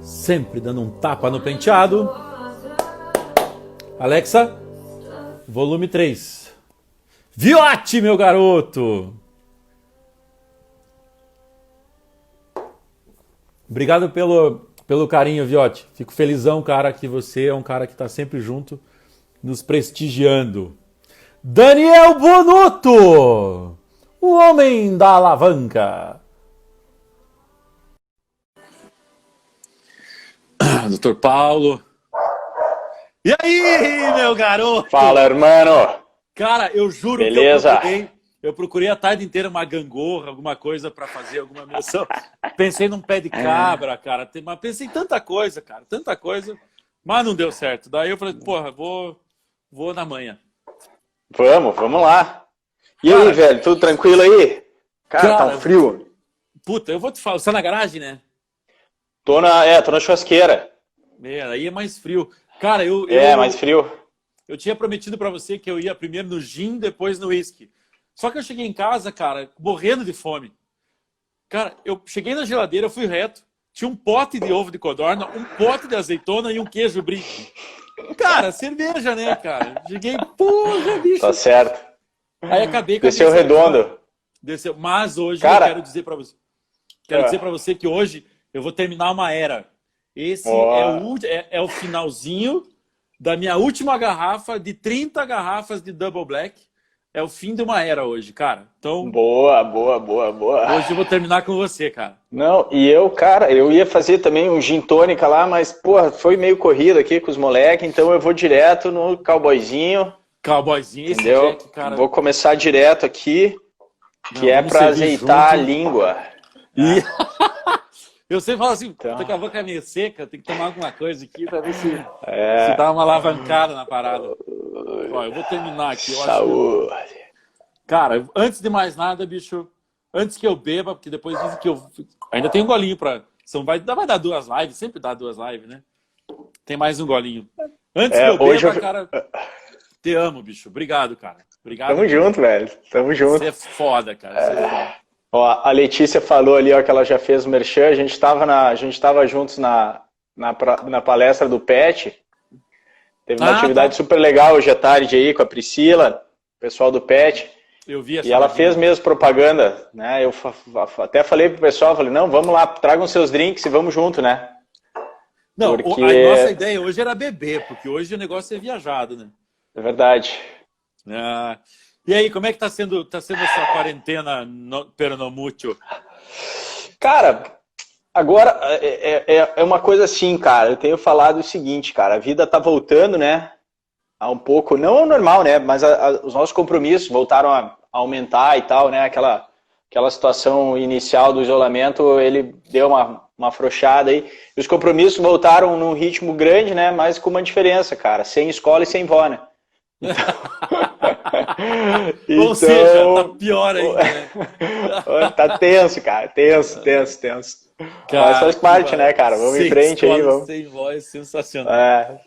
Sempre dando um tapa no penteado. Alexa, volume 3. Viotti, meu garoto! Obrigado pelo carinho, Viotti. Fico felizão, cara, que você é um cara que está sempre junto, nos prestigiando. Daniel Bonuto! O homem da alavanca. Doutor Paulo. E aí, meu garoto? Fala, irmão. Cara, eu juro Beleza? que eu procurei a tarde inteira uma gangorra, alguma coisa pra fazer, alguma menção. Pensei num pé de cabra, cara. Mas pensei em tanta coisa, cara. Tanta coisa. Mas não deu certo. Daí eu falei, porra, vou na manhã. Vamos lá. E Cara, aí, velho, tudo tranquilo aí? Cara, tá um frio. Puta, eu vou te falar. Você tá na garagem, né? Tô na churrasqueira. Aí é mais frio. Cara, mais frio. Eu tinha prometido pra você que eu ia primeiro no gin, depois no whisky. Só que eu cheguei em casa, cara, morrendo de fome. Cara, eu cheguei na geladeira, eu fui reto. Tinha um pote de ovo de codorna, um pote de azeitona e um queijo brie. Cara, cerveja, né, cara? Cheguei, porra, bicho. Tá certo. Aí acabei com Desceu redondo. Desceu. Mas hoje cara, eu quero dizer pra você. Quero dizer pra você que hoje eu vou terminar uma era. Esse é o finalzinho da minha última garrafa de 30 garrafas de Double Black. É o fim de uma era hoje, cara. Então, boa. Hoje eu vou terminar com você, cara. Não, e eu ia fazer também um gin tônica lá, mas, porra, foi meio corrido aqui com os moleques, então eu vou direto no cowboyzinho. Cowboyzinho, entendeu? Esse Jack, cara. Vou começar direto aqui, que é pra azeitar junto. A língua. E... Eu sempre falo assim, tô com a boca meio seca, tem que tomar alguma coisa aqui pra ver se dá uma alavancada na parada. Ó, eu vou terminar aqui. Saúde. Cara, antes de mais nada, bicho, antes que eu beba, porque depois dizem que eu... Ainda tem um golinho pra... Vai dar 2 lives, sempre dá 2 lives, né? Tem mais um golinho. Antes que eu beba, cara, te amo, bicho. Obrigado, cara. Obrigado. Tamo junto, velho. Tamo junto. Você é foda, cara. Você é foda. Ó, a Letícia falou ali, ó, que ela já fez o merchan. A gente tava juntos na palestra do PET. Teve uma atividade super legal hoje à tarde aí com a Priscila, o pessoal do PET. Eu vi essa e ela fez mesmo propaganda, né? Eu até falei pro pessoal, falei, não, vamos lá, tragam seus drinks e vamos junto, né? Não, porque... a nossa ideia hoje era beber, porque hoje o negócio é viajado, né? É verdade. E aí, como é que tá sendo essa quarentena pernomútil? Cara, agora é uma coisa assim, cara, eu tenho falado o seguinte, cara, a vida tá voltando, né, a um pouco, não ao normal, né, mas os nossos compromissos voltaram a aumentar e tal, né, aquela situação inicial do isolamento, ele deu uma afrouxada aí, e os compromissos voltaram num ritmo grande, né, mas com uma diferença, cara, sem escola e sem vó, né. Ou seja, tá pior ainda, né? Tá tenso, cara, tenso. Cara, mas faz parte, né, cara? Vamos em frente aí, vamos. Sem voz, sensacional.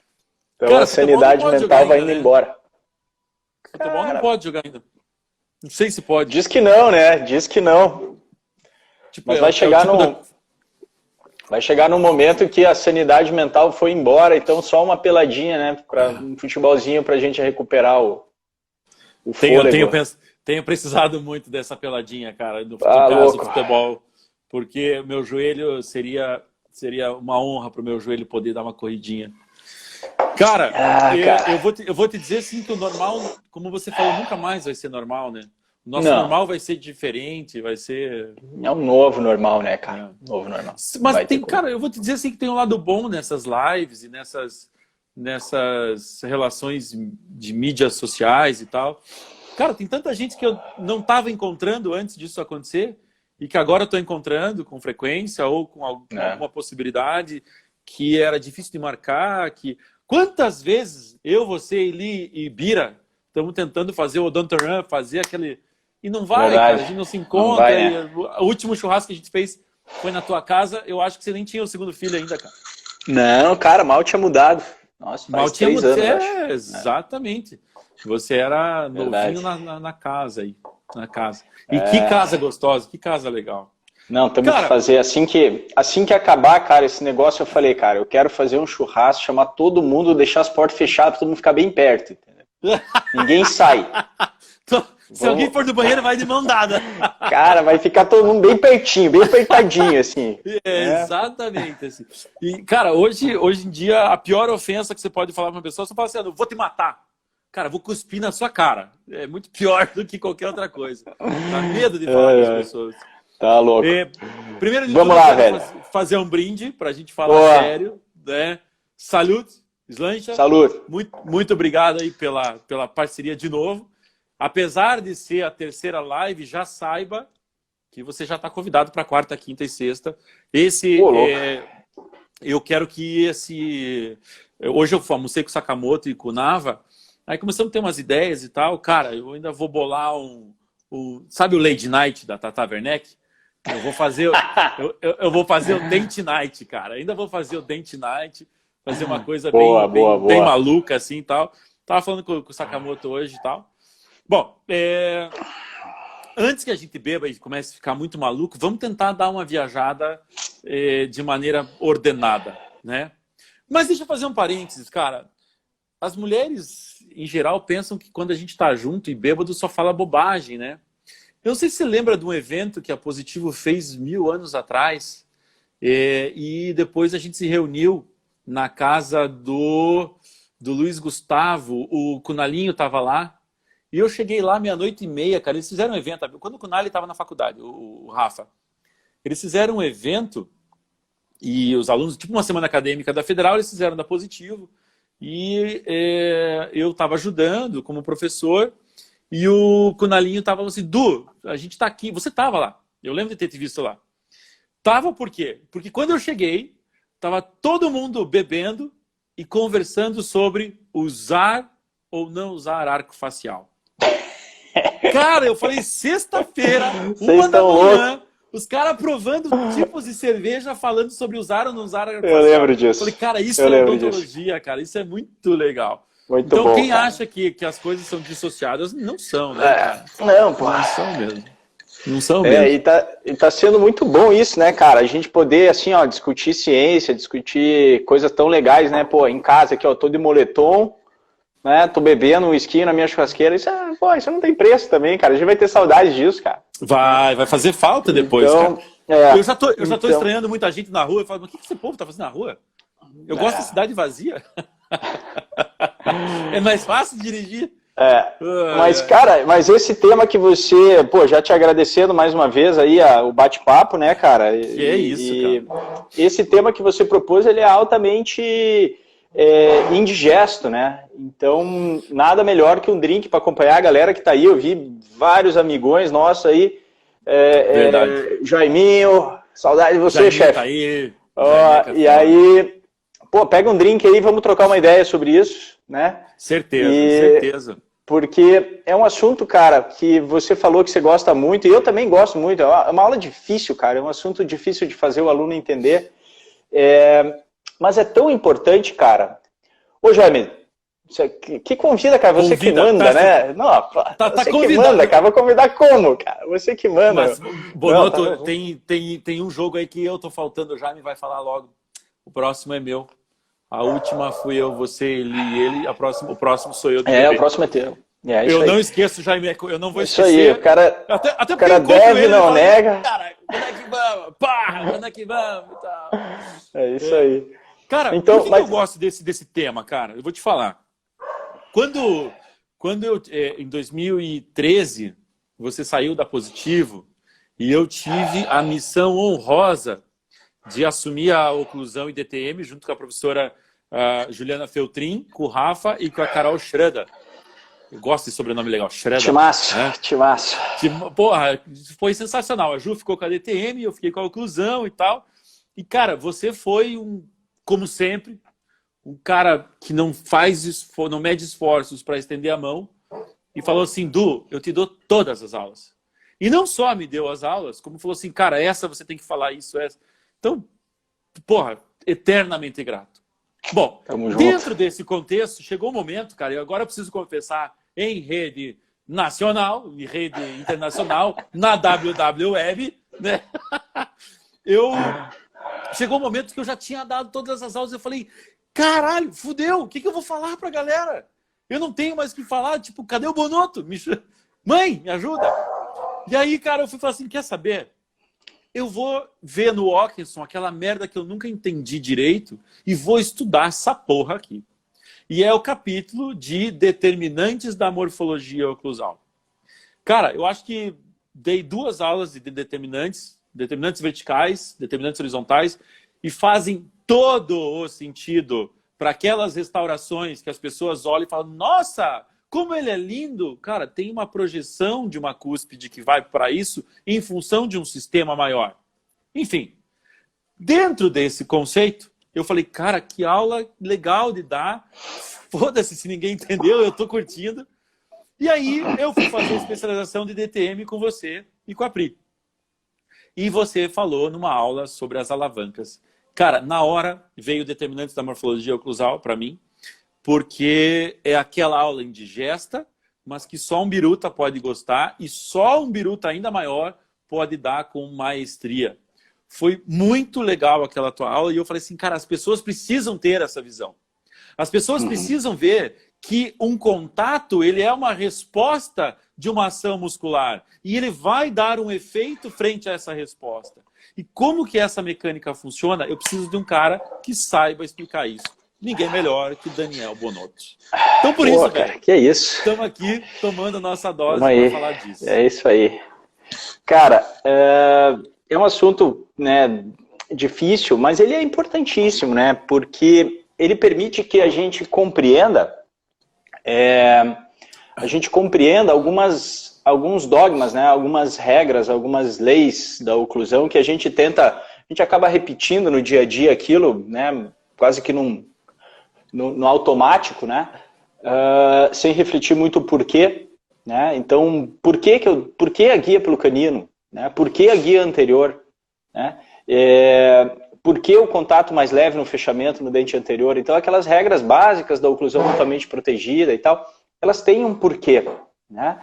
Então cara, a sanidade mental vai indo embora. Futebol não pode jogar ainda. Não sei se pode. Diz que não, né? Diz que não. Tipo, mas vai chegar num momento que a sanidade mental foi embora, então só uma peladinha, né? Para um futebolzinho pra gente recuperar o fôlego. Tenho precisado muito dessa peladinha, cara, no caso do futebol. Porque meu joelho seria uma honra pro meu joelho poder dar uma corridinha. Cara, eu vou te dizer assim que o normal, como você falou, nunca mais vai ser normal, né? O nosso normal vai ser diferente, vai ser... É um novo normal, né, cara? Novo normal. Mas tem, cara, eu vou te dizer assim que tem um lado bom nessas lives e nessas relações de mídias sociais e tal. Cara, tem tanta gente que eu não estava encontrando antes disso acontecer e que agora eu estou encontrando com frequência ou com alguma possibilidade que era difícil de marcar. Quantas vezes eu, você, Eli e Bira estamos tentando fazer o Odontoran, fazer aquele... E não vai, cara, a gente não se encontra. O último churrasco que a gente fez foi na tua casa. Eu acho que você nem tinha o segundo filho ainda, cara. Não, cara, mal tinha mudado. Nossa, faz 3 anos, exatamente. Você era novinho na casa aí. Na casa. E que casa gostosa, que casa legal. Não, temos que fazer. Assim que acabar, cara, esse negócio, eu falei, cara, eu quero fazer um churrasco, chamar todo mundo, deixar as portas fechadas pra todo mundo ficar bem perto. Entendeu? Ninguém sai. Se alguém for do banheiro, vai de mão dada. Cara, vai ficar todo mundo bem pertinho, bem apertadinho, assim. Exatamente. Assim. E, cara, hoje em dia, a pior ofensa que você pode falar pra uma pessoa, você fala assim, eu vou te matar. Cara, vou cuspir na sua cara. É muito pior do que qualquer outra coisa. Dá medo de falar com as pessoas. Tá louco. Primeiro de Vamos tudo, lá, velho. Fazer um brinde pra gente falar sério. Né? Salute, Slancha. Salute. Muito obrigado aí pela parceria de novo. Apesar de ser a terceira live, já saiba que você já está convidado para quarta, quinta e sexta. Eu quero que hoje eu almocei com o Sakamoto e com o Nava. Aí começamos a ter umas ideias e tal. Cara, eu ainda vou bolar sabe o Lady Night da Tata Werneck? Eu vou fazer eu vou fazer o Date Night, cara. Ainda vou fazer o Date Night, fazer uma coisa bem maluca assim e tal. Tava falando com o Sakamoto hoje e tal. Bom, antes que a gente beba e comece a ficar muito maluco, vamos tentar dar uma viajada de maneira ordenada, né? Mas deixa eu fazer um parênteses, cara. As mulheres, em geral, pensam que quando a gente tá junto e bêbado só fala bobagem, né? Eu não sei se você lembra de um evento que a Positivo fez 1000 anos atrás e depois a gente se reuniu na casa do Luiz Gustavo, o Cunalinho estava lá. E eu cheguei lá 00:30, cara, eles fizeram um evento, quando o Cunali estava na faculdade, o Rafa. Eles fizeram um evento e os alunos, tipo uma semana acadêmica da Federal, eles fizeram da Positivo. E eu estava ajudando como professor e o Cunalinho estava assim, Du, a gente está aqui, você estava lá, eu lembro de ter te visto lá. Tava por quê? Porque quando eu cheguei, estava todo mundo bebendo e conversando sobre usar ou não usar arco facial. Cara, eu falei, sexta-feira, 1h, os caras provando tipos de cerveja, falando sobre usar ou não usar arco facial. Eu lembro disso. Eu falei, cara, isso é odontologia, cara, isso é muito legal. Muito então, bom, quem cara. acha que as coisas são dissociadas, não são, né, cara? Não, pô. Não são mesmo. Não são mesmo. E tá sendo muito bom isso, né, cara? A gente poder, assim, ó, discutir ciência, discutir coisas tão legais, né? Pô, em casa aqui, ó, tô de moletom, né? Tô bebendo um whisky na minha churrasqueira. Isso não tem preço também, cara. A gente vai ter saudade disso, cara. Vai fazer falta depois, então, cara. Eu já tô estranhando muita gente na rua. Eu falo, mas o que esse povo tá fazendo na rua? Eu gosto da cidade vazia. É mais fácil dirigir. Mas, cara, esse tema que você, pô, já te agradecendo mais uma vez aí o bate-papo, né, cara? Que é isso, cara. Esse tema que você propôs, ele é altamente indigesto, né? Então, nada melhor que um drink para acompanhar a galera que tá aí. Eu vi vários amigões nossos aí. Verdade. Jaiminho, saudade de você, chefe. Tá aí. E aí, pô, pega um drink aí, vamos trocar uma ideia sobre isso, né? Certeza. Porque é um assunto, cara, que você falou que você gosta muito, e eu também gosto muito. É uma aula difícil, cara, é um assunto difícil de fazer o aluno entender. Mas é tão importante, cara. Ô, Jaime, que convida, cara, você que manda, né? Não, você que manda, cara, vou convidar como, cara? Você que manda. Mas, Bonotto, tem um jogo aí que eu tô faltando, o Jaime vai falar logo. O próximo é meu. A última fui eu, você, ele e ele. O próximo sou eu. O próximo é teu. Eu não esqueço, Jaime, eu não vou esquecer. Isso aí, o cara, até o cara deve, não nega. Cara, quando é que vamos? Pá, quando é que vamos e tal. É isso aí. Cara, então, por que eu gosto desse tema, cara? Eu vou te falar. Quando eu, em 2013, você saiu da Positivo e eu tive a missão honrosa de assumir a oclusão e DTM junto com a professora Juliana Feltrin, com o Rafa e com a Carol Schroeder. Eu gosto de sobrenome legal, Schroeder. Timaço. Porra, foi sensacional. A Ju ficou com a DTM, eu fiquei com a oclusão e tal. E, cara, você foi, como sempre, um cara que não mede esforços para estender a mão e falou assim, Du, eu te dou todas as aulas. E não só me deu as aulas, como falou assim, cara, essa você tem que falar isso, essa. Então, porra, eternamente grato. Bom, dentro desse contexto, chegou um momento, cara, e agora eu preciso confessar em rede nacional, em rede internacional, na WWF, né? Chegou um momento que eu já tinha dado todas as aulas, eu falei, caralho, fudeu, o que eu vou falar pra galera? Eu não tenho mais o que falar, tipo, cadê o Bonotto? Mãe, me ajuda! E aí, cara, eu fui falar assim, quer saber? Eu vou ver no Walkinson aquela merda que eu nunca entendi direito e vou estudar essa porra aqui. E é o capítulo de determinantes da morfologia oclusal. Cara, eu acho que dei 2 aulas de determinantes verticais, determinantes horizontais, e fazem todo o sentido para aquelas restaurações que as pessoas olham e falam, nossa, como ele é lindo. Cara, tem uma projeção de uma cúspide que vai para isso em função de um sistema maior. Enfim, dentro desse conceito, eu falei, cara, que aula legal de dar. Foda-se se ninguém entendeu, eu tô curtindo. E aí eu fui fazer especialização de DTM com você e com a Pri. E você falou numa aula sobre as alavancas. Cara, na hora veio determinantes da morfologia oclusal para mim, porque é aquela aula indigesta, mas que só um biruta pode gostar e só um biruta ainda maior pode dar com maestria. Foi muito legal aquela tua aula e eu falei assim, cara, as pessoas precisam ter essa visão. As pessoas precisam ver que um contato ele é uma resposta de uma ação muscular e ele vai dar um efeito frente a essa resposta. E como que essa mecânica funciona? Eu preciso de um cara que saiba explicar isso. Ninguém melhor que Daniel Bonotto. Então por isso, cara, velho, que é isso. estamos aqui tomando a nossa dose para falar disso. É isso aí. Cara, é um assunto, né, difícil, mas ele é importantíssimo, né? Porque ele permite que a gente compreenda alguns dogmas, né, algumas regras, algumas leis da oclusão que a gente acaba repetindo no dia a dia aquilo, né, quase que no automático, né, sem refletir muito o porquê, né, então por que a guia pelo canino, né, por que a guia anterior, né, por que o contato mais leve no fechamento no dente anterior, então aquelas regras básicas da oclusão mutuamente protegida e tal, elas têm um porquê, né?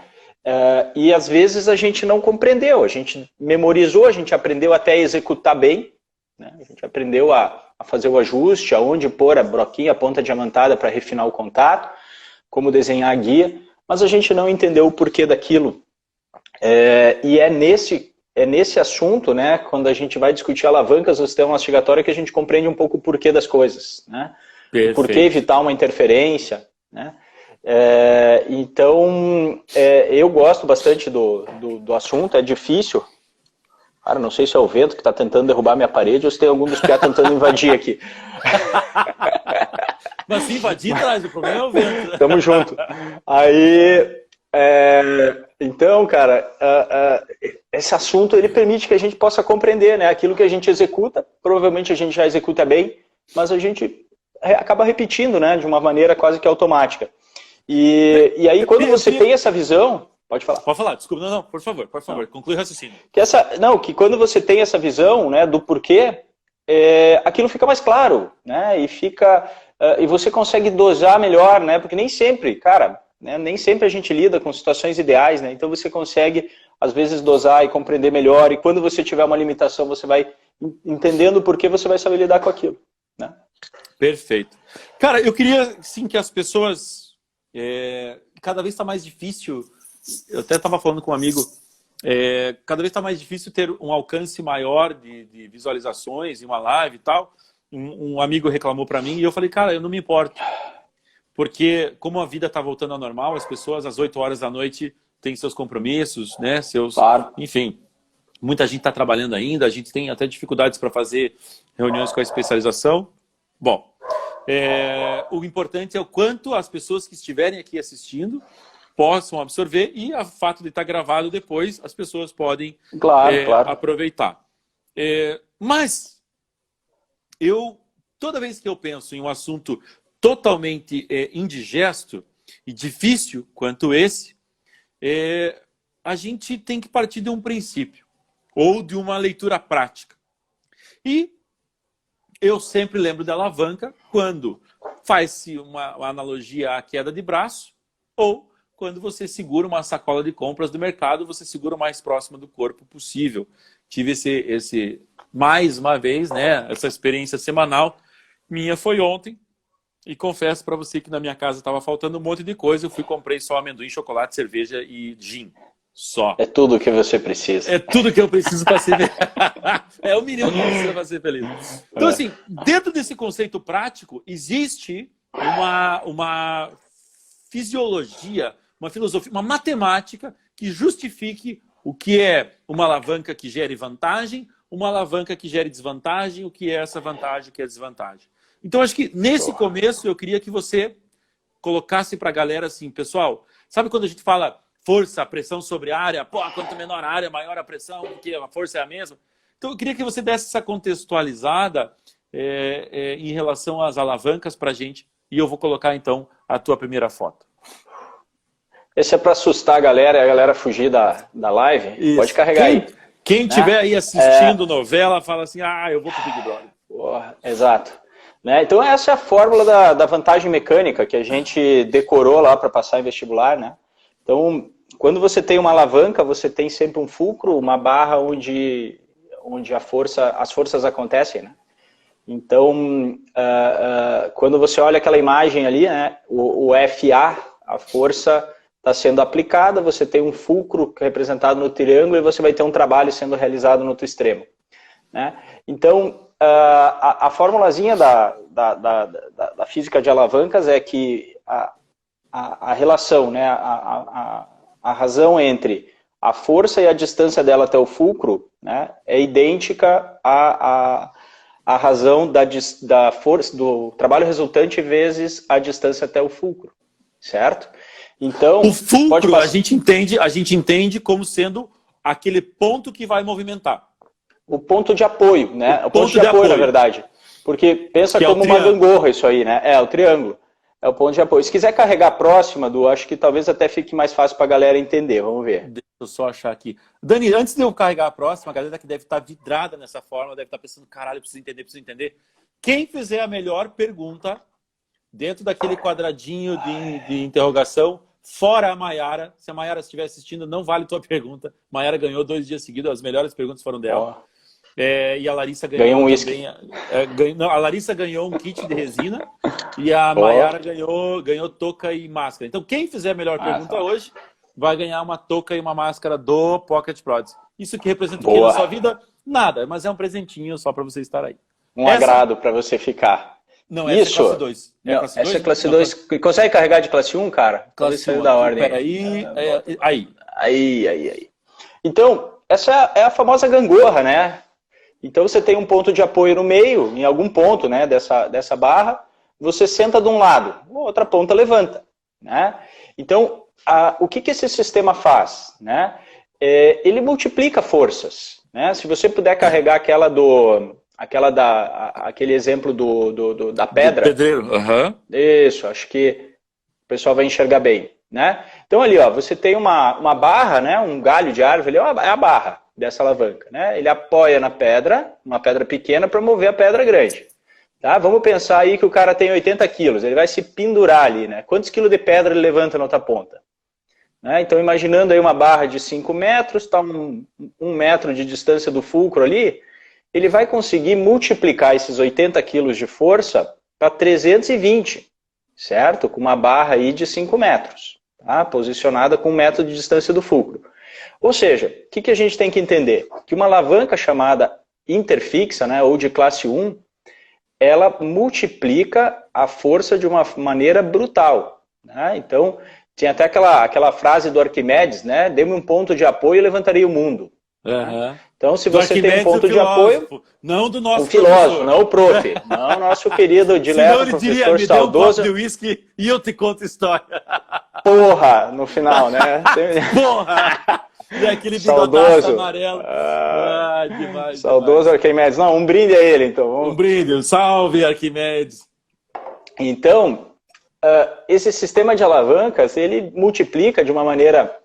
E às vezes a gente não compreendeu, a gente memorizou, a gente aprendeu até a executar bem, né? A gente aprendeu a fazer o ajuste, aonde pôr a broquinha, a ponta diamantada para refinar o contato, como desenhar a guia, mas a gente não entendeu o porquê daquilo. E é nesse assunto, né, quando a gente vai discutir alavancas do sistema mastigatório, que a gente compreende um pouco o porquê das coisas, né? O porquê evitar uma interferência, né? Então, eu gosto bastante do assunto, é difícil. Cara, não sei se é o vento que está tentando derrubar minha parede ou se tem algum dos piá tentando invadir aqui. Mas se invadir, traz, o problema é o vento. Tamo junto. Aí, então, cara, esse assunto ele permite que a gente possa compreender, né? Aquilo que a gente executa, provavelmente a gente já executa bem, mas a gente acaba repetindo, né? De uma maneira quase que automática. E aí, quando você tem essa visão... Pode falar. Pode falar, desculpa. Não, por favor, conclui o raciocínio. Que quando você tem essa visão, né, do porquê, aquilo fica mais claro, né? E você consegue dosar melhor, né? Porque nem sempre, cara, né, nem sempre a gente lida com situações ideais, né? Então você consegue, às vezes, dosar e compreender melhor. E quando você tiver uma limitação, você vai entendendo o porquê, você vai saber lidar com aquilo, né? Perfeito. Cara, eu queria, sim, que as pessoas... cada vez está mais difícil, eu até estava falando com um amigo, cada vez está mais difícil ter um alcance maior de visualizações em uma live e tal. Um amigo reclamou para mim e eu falei, cara, eu não me importo. Porque como a vida está voltando ao normal, as pessoas às 8 horas da noite têm seus compromissos, né? Claro. Enfim, muita gente está trabalhando ainda, a gente tem até dificuldades para fazer reuniões com a especialização. Bom, o importante é o quanto as pessoas que estiverem aqui assistindo possam absorver e o fato de estar gravado depois, as pessoas podem claro. Aproveitar. Mas, toda vez que eu penso em um assunto totalmente indigesto e difícil quanto esse, a gente tem que partir de um princípio ou de uma leitura prática. E eu sempre lembro da alavanca quando faz-se uma analogia à queda de braço ou quando você segura uma sacola de compras do mercado, você segura o mais próximo do corpo possível. Tive mais uma vez, né, essa experiência semanal. Minha foi ontem. E confesso para você que na minha casa estava faltando um monte de coisa. Eu comprei só amendoim, chocolate, cerveja e gin. Só. É tudo o que você precisa. É tudo que eu preciso para ser feliz. É o mínimo que precisa para ser feliz. Então, assim, dentro desse conceito prático, existe uma fisiologia, uma filosofia, uma matemática que justifique o que é uma alavanca que gere vantagem, uma alavanca que gere desvantagem, o que é essa vantagem, o que é desvantagem. Então, acho que nesse começo eu queria que você colocasse para a galera assim, pessoal, sabe quando a gente fala força, pressão sobre a área? Pô, quanto menor a área, maior a pressão, porque a força é a mesma. Então, eu queria que você desse essa contextualizada em relação às alavancas para a gente. E eu vou colocar, então, a tua primeira foto. Esse é para assustar a galera fugir da live. Isso. Pode carregar aí. Quem estiver aí assistindo novela, fala assim, eu vou pro Big Brother. Porra, exato. Né? Então essa é a fórmula da vantagem mecânica que a gente decorou lá para passar em vestibular, né? Então, quando você tem uma alavanca, você tem sempre um fulcro, uma barra onde as forças acontecem, né? Então, quando você olha aquela imagem ali, né, o FA, a força está sendo aplicada, você tem um fulcro representado no triângulo e você vai ter um trabalho sendo realizado no outro extremo, né? Então, a formulazinha da física de alavancas é que a relação, né, a razão entre a força e a distância dela até o fulcro, né, é idêntica à razão da força, do trabalho resultante vezes a distância até o fulcro, certo? Então, o fulcro a gente entende como sendo aquele ponto que vai movimentar. O ponto de apoio, né? O ponto de apoio, na verdade. Porque pensa que como uma gangorra isso aí, né? É o triângulo. É o ponto de apoio. Se quiser carregar próxima, acho que talvez até fique mais fácil para a galera entender. Vamos ver. Deixa eu só achar aqui. Dani, antes de eu carregar a próxima, a galera que deve estar vidrada nessa forma, deve estar pensando, caralho, preciso entender. Quem fizer a melhor pergunta dentro daquele quadradinho de interrogação, fora a Mayara, se a Mayara estiver assistindo, não vale tua pergunta. Mayara ganhou 2 dias seguidos, as melhores perguntas foram dela. E a Larissa ganhou um também. A Larissa ganhou um kit de resina e a Mayara ganhou touca e máscara. Então, quem fizer a melhor pergunta hoje vai ganhar uma touca e uma máscara do Pocket Prods. Isso que representa o que na sua vida? Nada, mas é um presentinho só para você estar aí. Agrado para você ficar. Não, essa é classe 2. Essa é classe 2. Consegue carregar de classe 1, cara? Classe 1. Da ordem. Aí. Então, essa é a famosa gangorra, né? Então você tem um ponto de apoio no meio, em algum ponto, né, dessa barra, você senta de um lado, a outra ponta levanta, né? Então, o que esse sistema faz, né? Ele multiplica forças, né? Se você puder carregar aquele exemplo da pedra. Do pedreiro, Isso, acho que o pessoal vai enxergar bem, né? Então ali, você tem uma barra, né? Um galho de árvore, é a barra dessa alavanca, né? Ele apoia na pedra, uma pedra pequena, para mover a pedra grande. Tá? Vamos pensar aí que o cara tem 80 quilos, ele vai se pendurar ali, né? Quantos quilos de pedra ele levanta na outra ponta? Né? Então, imaginando aí uma barra de 5 metros, está um metro de distância do fulcro ali, ele vai conseguir multiplicar esses 80 quilos de força para 320, certo? Com uma barra aí de 5 metros, tá? Posicionada com 1 metro de distância do fulcro. Ou seja, o que a gente tem que entender? Que uma alavanca chamada interfixa, né, ou de classe 1, ela multiplica a força de uma maneira brutal. Né? Então, tinha até aquela frase do Arquimedes, né? Dê-me um ponto de apoio e levantaria o mundo. Então, se você tem um ponto de apoio... Não do nosso filósofo, não o prof. Não o nosso querido dileto professor saudoso. Me dê um copo de uísque e eu te conto história. Porra, no final, né? Porra! E aquele bigodaço amarelo. Demais, saudoso demais. Arquimedes. Não, um brinde a ele, então. Um brinde. Salve, Arquimedes. Então, esse sistema de alavancas, ele multiplica de uma maneira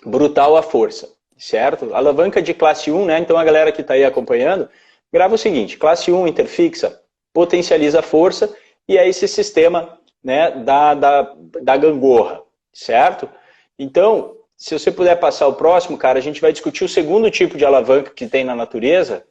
brutal a força, certo? Alavanca de classe 1, né? Então, a galera que está aí acompanhando, grava o seguinte, classe 1 interfixa, potencializa a força, e é esse sistema, né, da gangorra, certo? Então, se você puder passar o próximo, cara, a gente vai discutir o segundo tipo de alavanca que tem na natureza.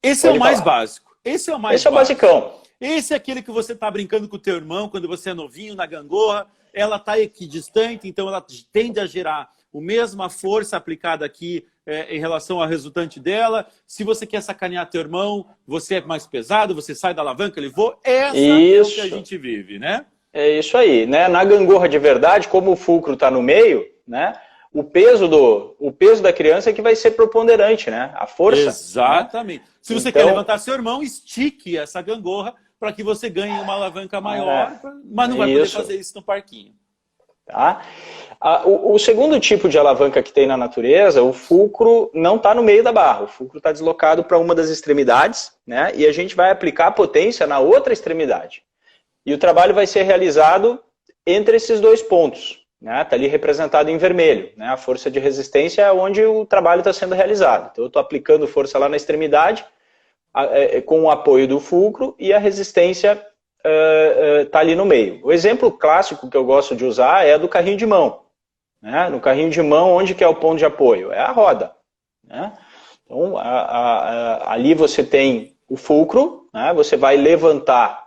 Esse é o mais básico. Esse é o mais Esse é o basicão. Esse é aquele que você está brincando com o teu irmão quando você é novinho na gangorra. Ela está equidistante, então ela tende a gerar a mesma força aplicada aqui em relação ao resultante dela. Se você quer sacanear teu irmão, você é mais pesado, você sai da alavanca, ele voa. Essa é o que a gente vive, né? É isso aí, né? Na gangorra de verdade, como o fulcro está no meio, né? O peso da criança é que vai ser preponderante, né? A força. Exatamente. Né? Se você quer levantar seu irmão, estique essa gangorra para que você ganhe uma alavanca maior, mas não vai poder fazer isso no parquinho. Tá? O segundo tipo de alavanca que tem na natureza, o fulcro não está no meio da barra, o fulcro está deslocado para uma das extremidades, né? E a gente vai aplicar a potência na outra extremidade. E o trabalho vai ser realizado entre esses dois pontos. Está ali representado em vermelho. Né? A força de resistência é onde o trabalho está sendo realizado. Então eu estou aplicando força lá na extremidade, com o apoio do fulcro, e a resistência está ali no meio. O exemplo clássico que eu gosto de usar é do carrinho de mão. Né? No carrinho de mão, onde que é o ponto de apoio? É a roda. Né? Então ali você tem o fulcro, né? Você vai levantar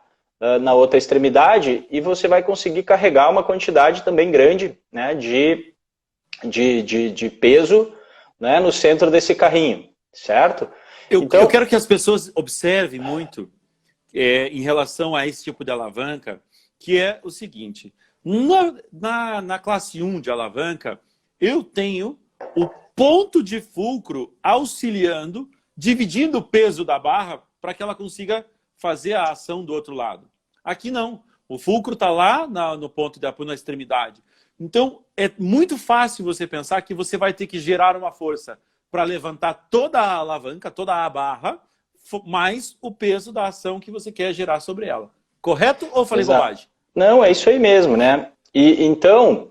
na outra extremidade e você vai conseguir carregar uma quantidade também grande, né, de peso, né, no centro desse carrinho, certo? Eu quero que as pessoas observem muito em relação a esse tipo de alavanca, que é o seguinte: na classe 1 de alavanca, eu tenho o ponto de fulcro auxiliando, dividindo o peso da barra para que ela consiga fazer a ação do outro lado. Aqui não. O fulcro está lá no ponto de apoio, na extremidade. Então, é muito fácil você pensar que você vai ter que gerar uma força para levantar toda a alavanca, toda a barra, mais o peso da ação que você quer gerar sobre ela. Correto ou falei bobagem? Não, é isso aí mesmo, né? E então,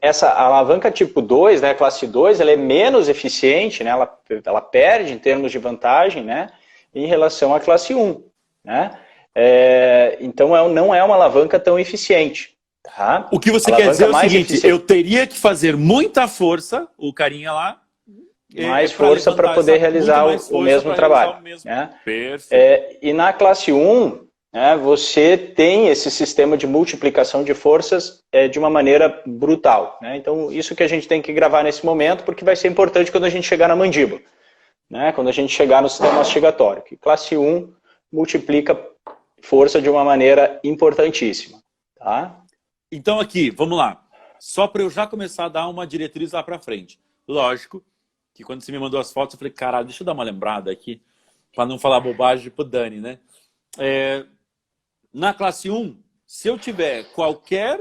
essa alavanca tipo 2, né, classe 2, ela é menos eficiente, né? Ela perde em termos de vantagem, né, em relação à classe 1, né? Então não é uma alavanca tão eficiente. Tá? O que você quer dizer é o seguinte: eu teria que fazer muita força, o carinha lá, mais força para poder realizar o mesmo trabalho. Né? Perfeito. E na classe 1, né, você tem esse sistema de multiplicação de forças de uma maneira brutal. Né? Então, isso que a gente tem que gravar nesse momento, porque vai ser importante quando a gente chegar na mandíbula. Né? Quando a gente chegar no sistema mastigatório. Que classe 1 multiplica força de uma maneira importantíssima. Tá? Então aqui, vamos lá. Só para eu já começar a dar uma diretriz lá para frente. Lógico que quando você me mandou as fotos, eu falei, caralho, deixa eu dar uma lembrada aqui, para não falar bobagem pro Dani, né? Na classe 1, se eu tiver qualquer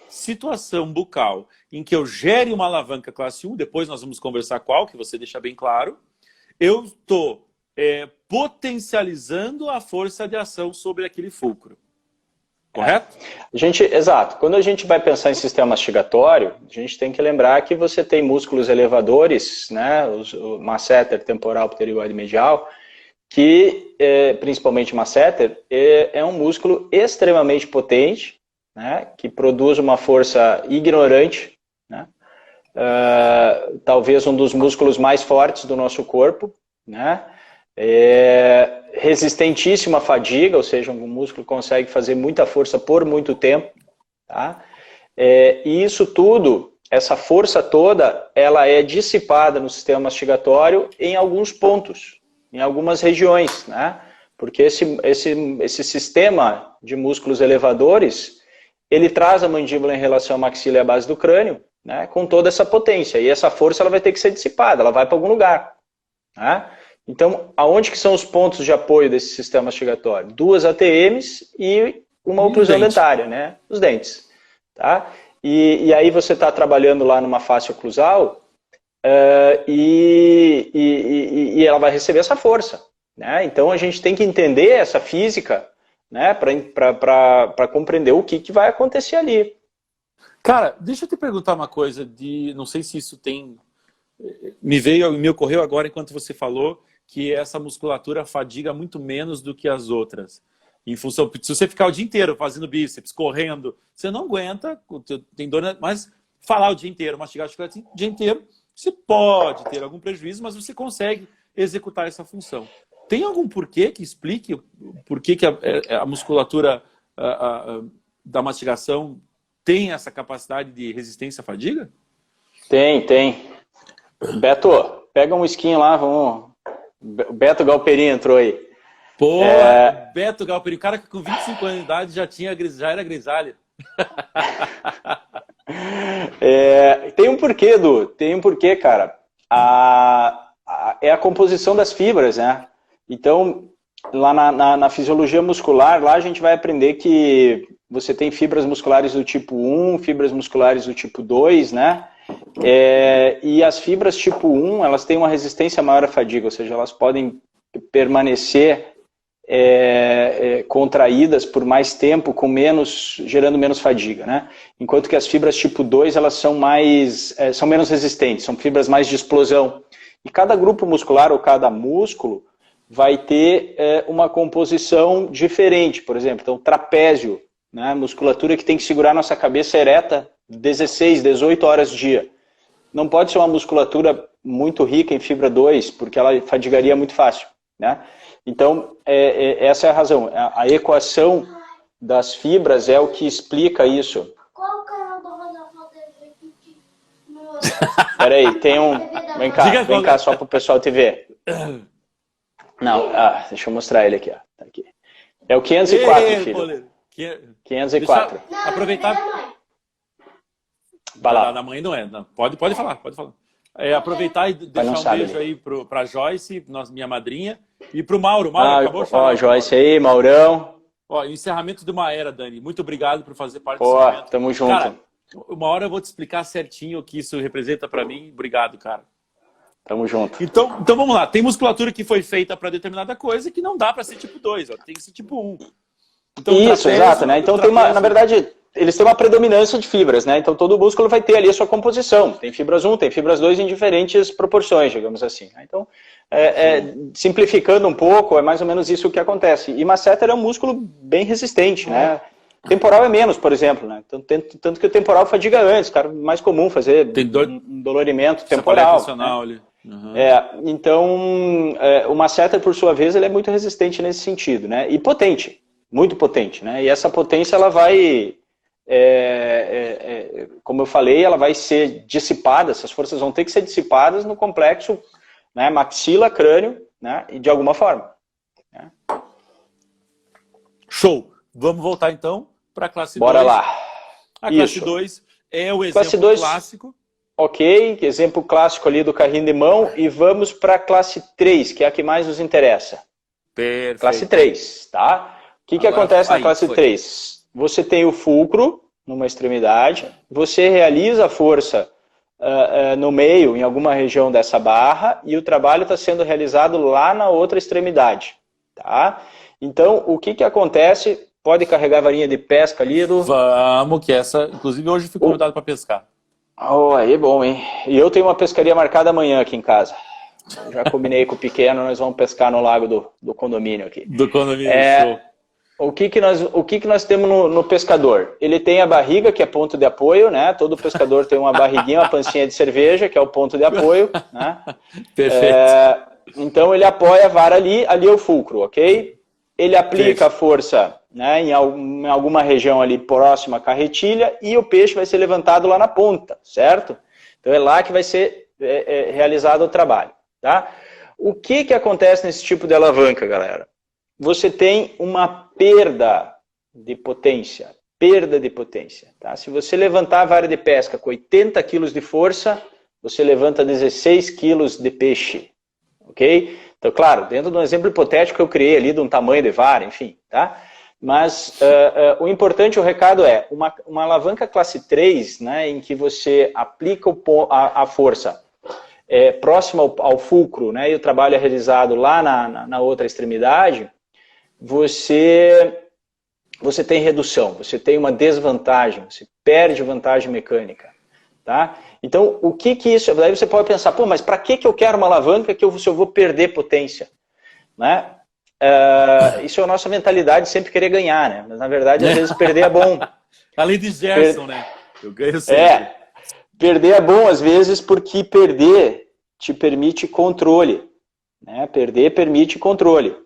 situação bucal em que eu gere uma alavanca classe 1, depois nós vamos conversar qual, que você deixa bem claro, eu estou potencializando a força de ação sobre aquele fulcro. Correto? Exato. Quando a gente vai pensar em sistema mastigatório, a gente tem que lembrar que você tem músculos elevadores, né, o masseter temporal, pterioide medial, que, principalmente masseter, é um músculo extremamente potente, né, que produz uma força ignorante, né, talvez um dos músculos mais fortes do nosso corpo, né, resistentíssimo à fadiga, ou seja, um músculo consegue fazer muita força por muito tempo, tá? E isso tudo, essa força toda, ela é dissipada no sistema mastigatório em alguns pontos, em algumas regiões, né? Porque esse sistema de músculos elevadores, ele traz a mandíbula em relação à maxila e à base do crânio, né? Com toda essa potência, e essa força ela vai ter que ser dissipada, ela vai para algum lugar, né? Então, aonde que são os pontos de apoio desse sistema mastigatório? 2 ATMs e uma oclusão dentária, né? Os dentes. Tá? E aí você está trabalhando lá numa face oclusal e ela vai receber essa força. Né? Então, a gente tem que entender essa física, né? Para compreender o que vai acontecer ali. Cara, deixa eu te perguntar uma coisa, não sei se isso tem... Me ocorreu agora enquanto você falou que essa musculatura fadiga muito menos do que as outras. Em função, se você ficar o dia inteiro fazendo bíceps, correndo, você não aguenta, tem dor, mas falar o dia inteiro, mastigar chocolate o dia inteiro, você pode ter algum prejuízo, mas você consegue executar essa função. Tem algum porquê que explique por que a musculatura da mastigação tem essa capacidade de resistência à fadiga? Tem. Beto, pega um skin lá, vamos... Beto Galperin entrou aí. Pô, Beto Galperin, o cara que com 25 anos de idade já era grisalho. Tem um porquê, Edu. Tem um porquê, cara. É a composição das fibras, né? Então, lá na fisiologia muscular, lá a gente vai aprender que você tem fibras musculares do tipo 1, fibras musculares do tipo 2, né? E as fibras tipo 1, elas têm uma resistência maior à fadiga, ou seja, elas podem permanecer contraídas por mais tempo, gerando menos fadiga, né? Enquanto que as fibras tipo 2, elas são menos resistentes, são fibras mais de explosão. E cada grupo muscular ou cada músculo vai ter uma composição diferente. Por exemplo, então, trapézio, né? Musculatura que tem que segurar nossa cabeça ereta 16, 18 horas dia. Não pode ser uma musculatura muito rica em fibra 2, porque ela fadigaria muito fácil, né? Então, essa é a razão. A equação das fibras é o que explica isso. Qual o canal do Rodolfo TV? Peraí, tem um... Vem cá só para o pessoal te ver. Não, deixa eu mostrar ele aqui. Ó. Tá aqui. É o 504, filho. Goleiro. 504. Deixa aproveitar... Vai lá. Da mãe não é. Não. Pode falar. Aproveitar e deixar um beijo aí pra Joyce, minha madrinha, e pro Mauro. Acabou de falar. Ó, Joyce aí, Maurão. Ó, encerramento de uma era, Dani. Muito obrigado por fazer parte desse momento. Tamo junto. Cara, uma hora eu vou te explicar certinho o que isso representa pra mim. Obrigado, cara. Tamo junto. Então vamos lá. Tem musculatura que foi feita para determinada coisa que não dá para ser tipo 2, ó. Tem que ser tipo 1. Então, isso, exato, né? Então na verdade, eles têm uma predominância de fibras, né? Então todo músculo vai ter ali a sua composição. Tem fibras 1, tem fibras 2 em diferentes proporções, digamos assim. Então, simplificando um pouco, é mais ou menos isso que acontece. E masseter é um músculo bem resistente, né? Temporal é menos, por exemplo, né? Tanto que o temporal fadiga antes, cara, mais comum fazer um dolorimento temporal. Né? Ali. Uhum. Então, o masseter, por sua vez, ele é muito resistente nesse sentido, né? E potente, muito potente, né? E essa potência, ela vai, como eu falei, ela vai ser dissipada, essas forças vão ter que ser dissipadas no complexo, né, maxila, crânio, né? E de alguma forma. Né? Show! Vamos voltar então para a classe 2. Bora lá. A classe 2 é o exemplo clássico. Ok, exemplo clássico ali do carrinho de mão. E vamos para a classe 3, que é a que mais nos interessa. Perfeito. Classe 3, tá? O que acontece na classe 3? Você tem o fulcro numa extremidade, você realiza a força no meio, em alguma região dessa barra, e o trabalho está sendo realizado lá na outra extremidade, tá? Então, o que acontece? Pode carregar a varinha de pesca ali, Edu? Vamos, que essa... Inclusive, hoje fui convidado para pescar. Aí é bom, hein? E eu tenho uma pescaria marcada amanhã aqui em casa. Já combinei com o pequeno, nós vamos pescar no lago do condomínio aqui. Do condomínio, show. O que nós temos no pescador? Ele tem a barriga, que é ponto de apoio, né? Todo pescador tem uma barriguinha, uma pancinha de cerveja, que é o ponto de apoio, né? Perfeito. Então ele apoia a vara ali é o fulcro, ok? Ele aplica a força, né, em alguma região ali próxima à carretilha e o peixe vai ser levantado lá na ponta, certo? Então é lá que vai ser realizado o trabalho, tá? O que acontece nesse tipo de alavanca, galera? Você tem uma perda de potência, tá? Se você levantar a vara de pesca com 80 kg de força, você levanta 16 kg de peixe, ok? Então, claro, dentro de um exemplo hipotético que eu criei ali de um tamanho de vara, enfim, tá? Mas o importante, o recado é uma alavanca classe 3, né, em que você aplica a força próxima ao fulcro, né, e o trabalho é realizado lá na outra extremidade, você tem redução, você tem uma desvantagem, você perde vantagem mecânica, tá? Então, o que isso... Daí você pode pensar, pô, mas para que eu quero uma alavanca se eu vou perder potência? Né? Isso é a nossa mentalidade, sempre querer ganhar, né? Mas, na verdade, às vezes perder é bom. Além de Gerson, né? Eu ganho sempre. Perder é bom às vezes porque perder te permite controle, né? Perder permite controle,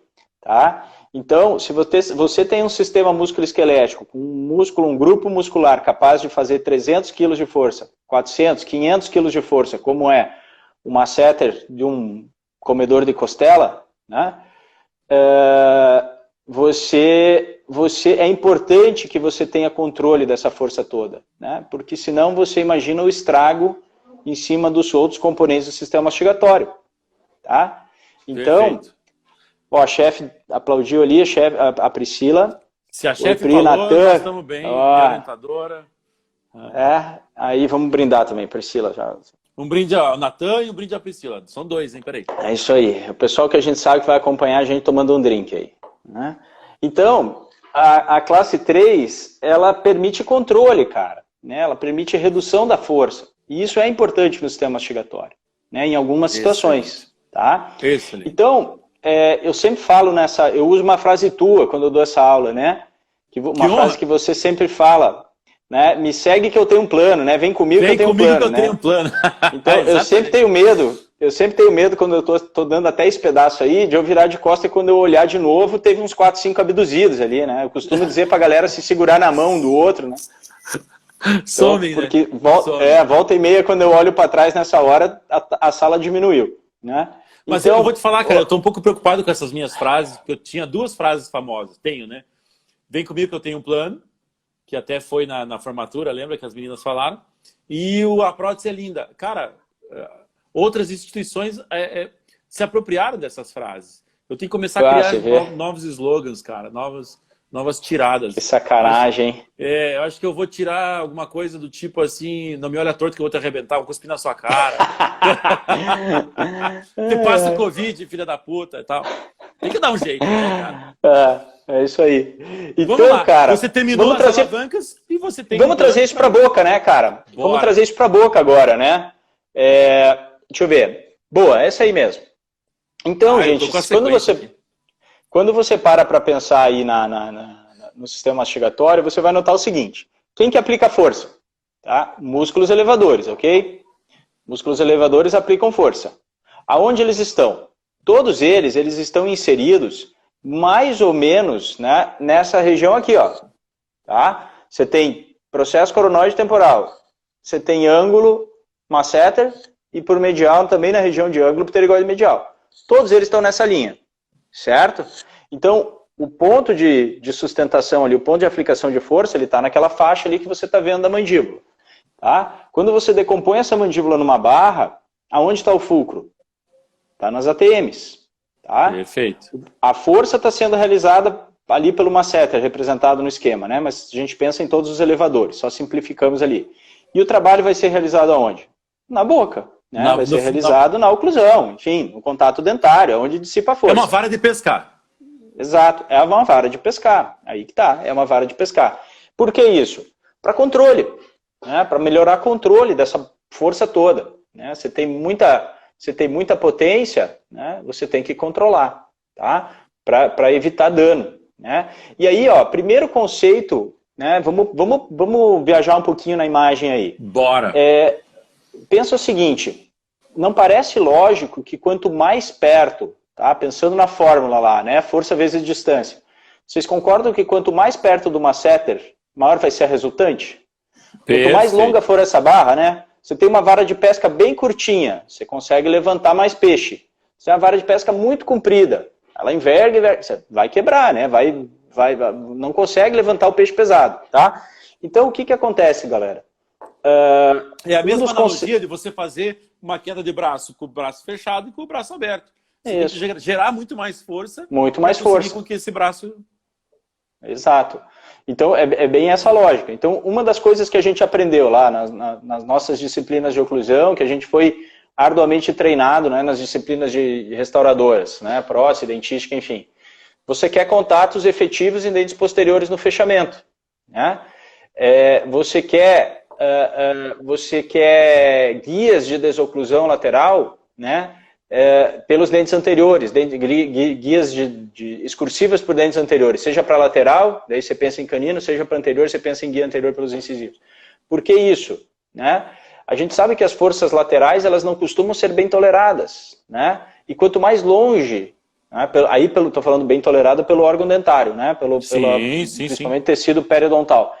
tá? Então, se você tem um sistema músculo-esquelético, um grupo muscular capaz de fazer 300 kg de força, 400, 500 kg de força, como é o masseter de um comedor de costela, né? É importante que você tenha controle dessa força toda, né? Porque senão você imagina o estrago em cima dos outros componentes do sistema mastigatório, tá? Então, Perfeito. ó, a chefe aplaudiu ali, a Priscila. Se a chefe Pri, falou, Natan, nós estamos bem, minha orientadora. Aí vamos brindar também, Priscila. Já. Um brinde ao Natan e um brinde à Priscila. São dois, hein? Peraí. É isso aí. O pessoal que a gente sabe que vai acompanhar a gente tomando um drink aí, né? Então, a classe 3, ela permite controle, cara, né? Ela permite redução da força. E isso é importante no sistema mastigatório, né? Em algumas situações, tá? Excelente. Então, eu sempre falo eu uso uma frase tua quando eu dou essa aula, né? Uma frase que você sempre fala, né? Me segue que eu tenho um plano, né? Vem comigo que eu tenho um plano, que eu tenho um plano. Então, eu sempre tenho medo quando eu tô dando até esse pedaço aí, de eu virar de costa e quando eu olhar de novo, teve uns 4, 5 abduzidos ali, né? Eu costumo dizer pra galera se segurar na mão um do outro, né? Some, então, porque né? volta e meia, quando eu olho para trás nessa hora, a sala diminuiu, né? Mas então, eu vou te falar, cara, eu tô um pouco preocupado com essas minhas frases, porque eu tinha 2 frases famosas. Tenho, né? Vem comigo que eu tenho um plano, que até foi na formatura, lembra que as meninas falaram? E a prótese é linda. Cara, outras instituições se apropriaram dessas frases. Eu tenho que começar a criar novos slogans, cara, novas tiradas. Que sacanagem. Eu acho que eu vou tirar alguma coisa do tipo assim, não me olha torto que eu vou te arrebentar, vou cuspir na sua cara. Te passa Covid, filha da puta e tal. Tem que dar um jeito, né, cara? É isso aí. Então, vamos lá. cara, você terminou as alavancas e você tem... Vamos trazer isso pra boca, né, cara? Bora. Vamos trazer isso pra boca agora, né? Deixa eu ver. Boa, essa aí mesmo. Então, gente, quando você para pensar aí no sistema mastigatório, você vai notar o seguinte. Quem que aplica força? Tá? Músculos elevadores, ok? Músculos elevadores aplicam força. Aonde eles estão? Todos eles estão inseridos mais ou menos, né, nessa região aqui, ó. Tá? Você tem processo coronoide temporal, você tem ângulo masseter e por medial também na região de ângulo pterygoide medial. Todos eles estão nessa linha, certo? Então, o ponto de sustentação ali, o ponto de aplicação de força, ele está naquela faixa ali que você está vendo da mandíbula. Tá? Quando você decompõe essa mandíbula numa barra, aonde está o fulcro? Está nas ATMs. Tá? Perfeito. A força está sendo realizada ali pelo masseter, representado no esquema, né? Mas a gente pensa em todos os elevadores, só simplificamos ali. E o trabalho vai ser realizado aonde? Na boca. Né? Vai ser realizado na oclusão, enfim, no contato dentário, onde dissipa a força. É uma vara de pescar. Exato, é uma vara de pescar. Aí que tá, é uma vara de pescar. Por que isso? Para controle, né? Para melhorar o controle dessa força toda. Né? Você tem muita potência, né? Você tem que controlar, tá? Para evitar dano. Né? E aí, ó, primeiro conceito, né? Vamos viajar um pouquinho na imagem aí. Bora! Pensa o seguinte, não parece lógico que quanto mais perto, tá? Pensando na fórmula lá, né? Força vezes distância. Vocês concordam que quanto mais perto do masseter, maior vai ser a resultante? Quanto mais longa for essa barra, né? Você tem uma vara de pesca bem curtinha, você consegue levantar mais peixe. Você tem uma vara de pesca muito comprida, ela enverga, você vai quebrar, né? Não consegue levantar o peixe pesado, tá? Então, o que acontece, galera? É a mesma analogia de você fazer uma queda de braço com o braço fechado e com o braço aberto. Você tem que gerar muito mais força. Muito mais força. Com que esse braço... Exato. Então, é bem essa lógica. Então, uma das coisas que a gente aprendeu lá nas nossas disciplinas de oclusão, que a gente foi arduamente treinado, né, nas disciplinas de restauradoras, né, prótese, dentística, enfim. Você quer contatos efetivos em dentes posteriores no fechamento. Né? Você quer guias de desoclusão lateral, né, pelos dentes anteriores, guias excursivas por dentes anteriores, seja para lateral, daí você pensa em canino, seja para anterior, você pensa em guia anterior pelos incisivos. Por que isso? Né? A gente sabe que as forças laterais elas não costumam ser bem toleradas, né? E quanto mais longe, né? Aí estou falando bem tolerada pelo órgão dentário, né? Principalmente tecido periodontal.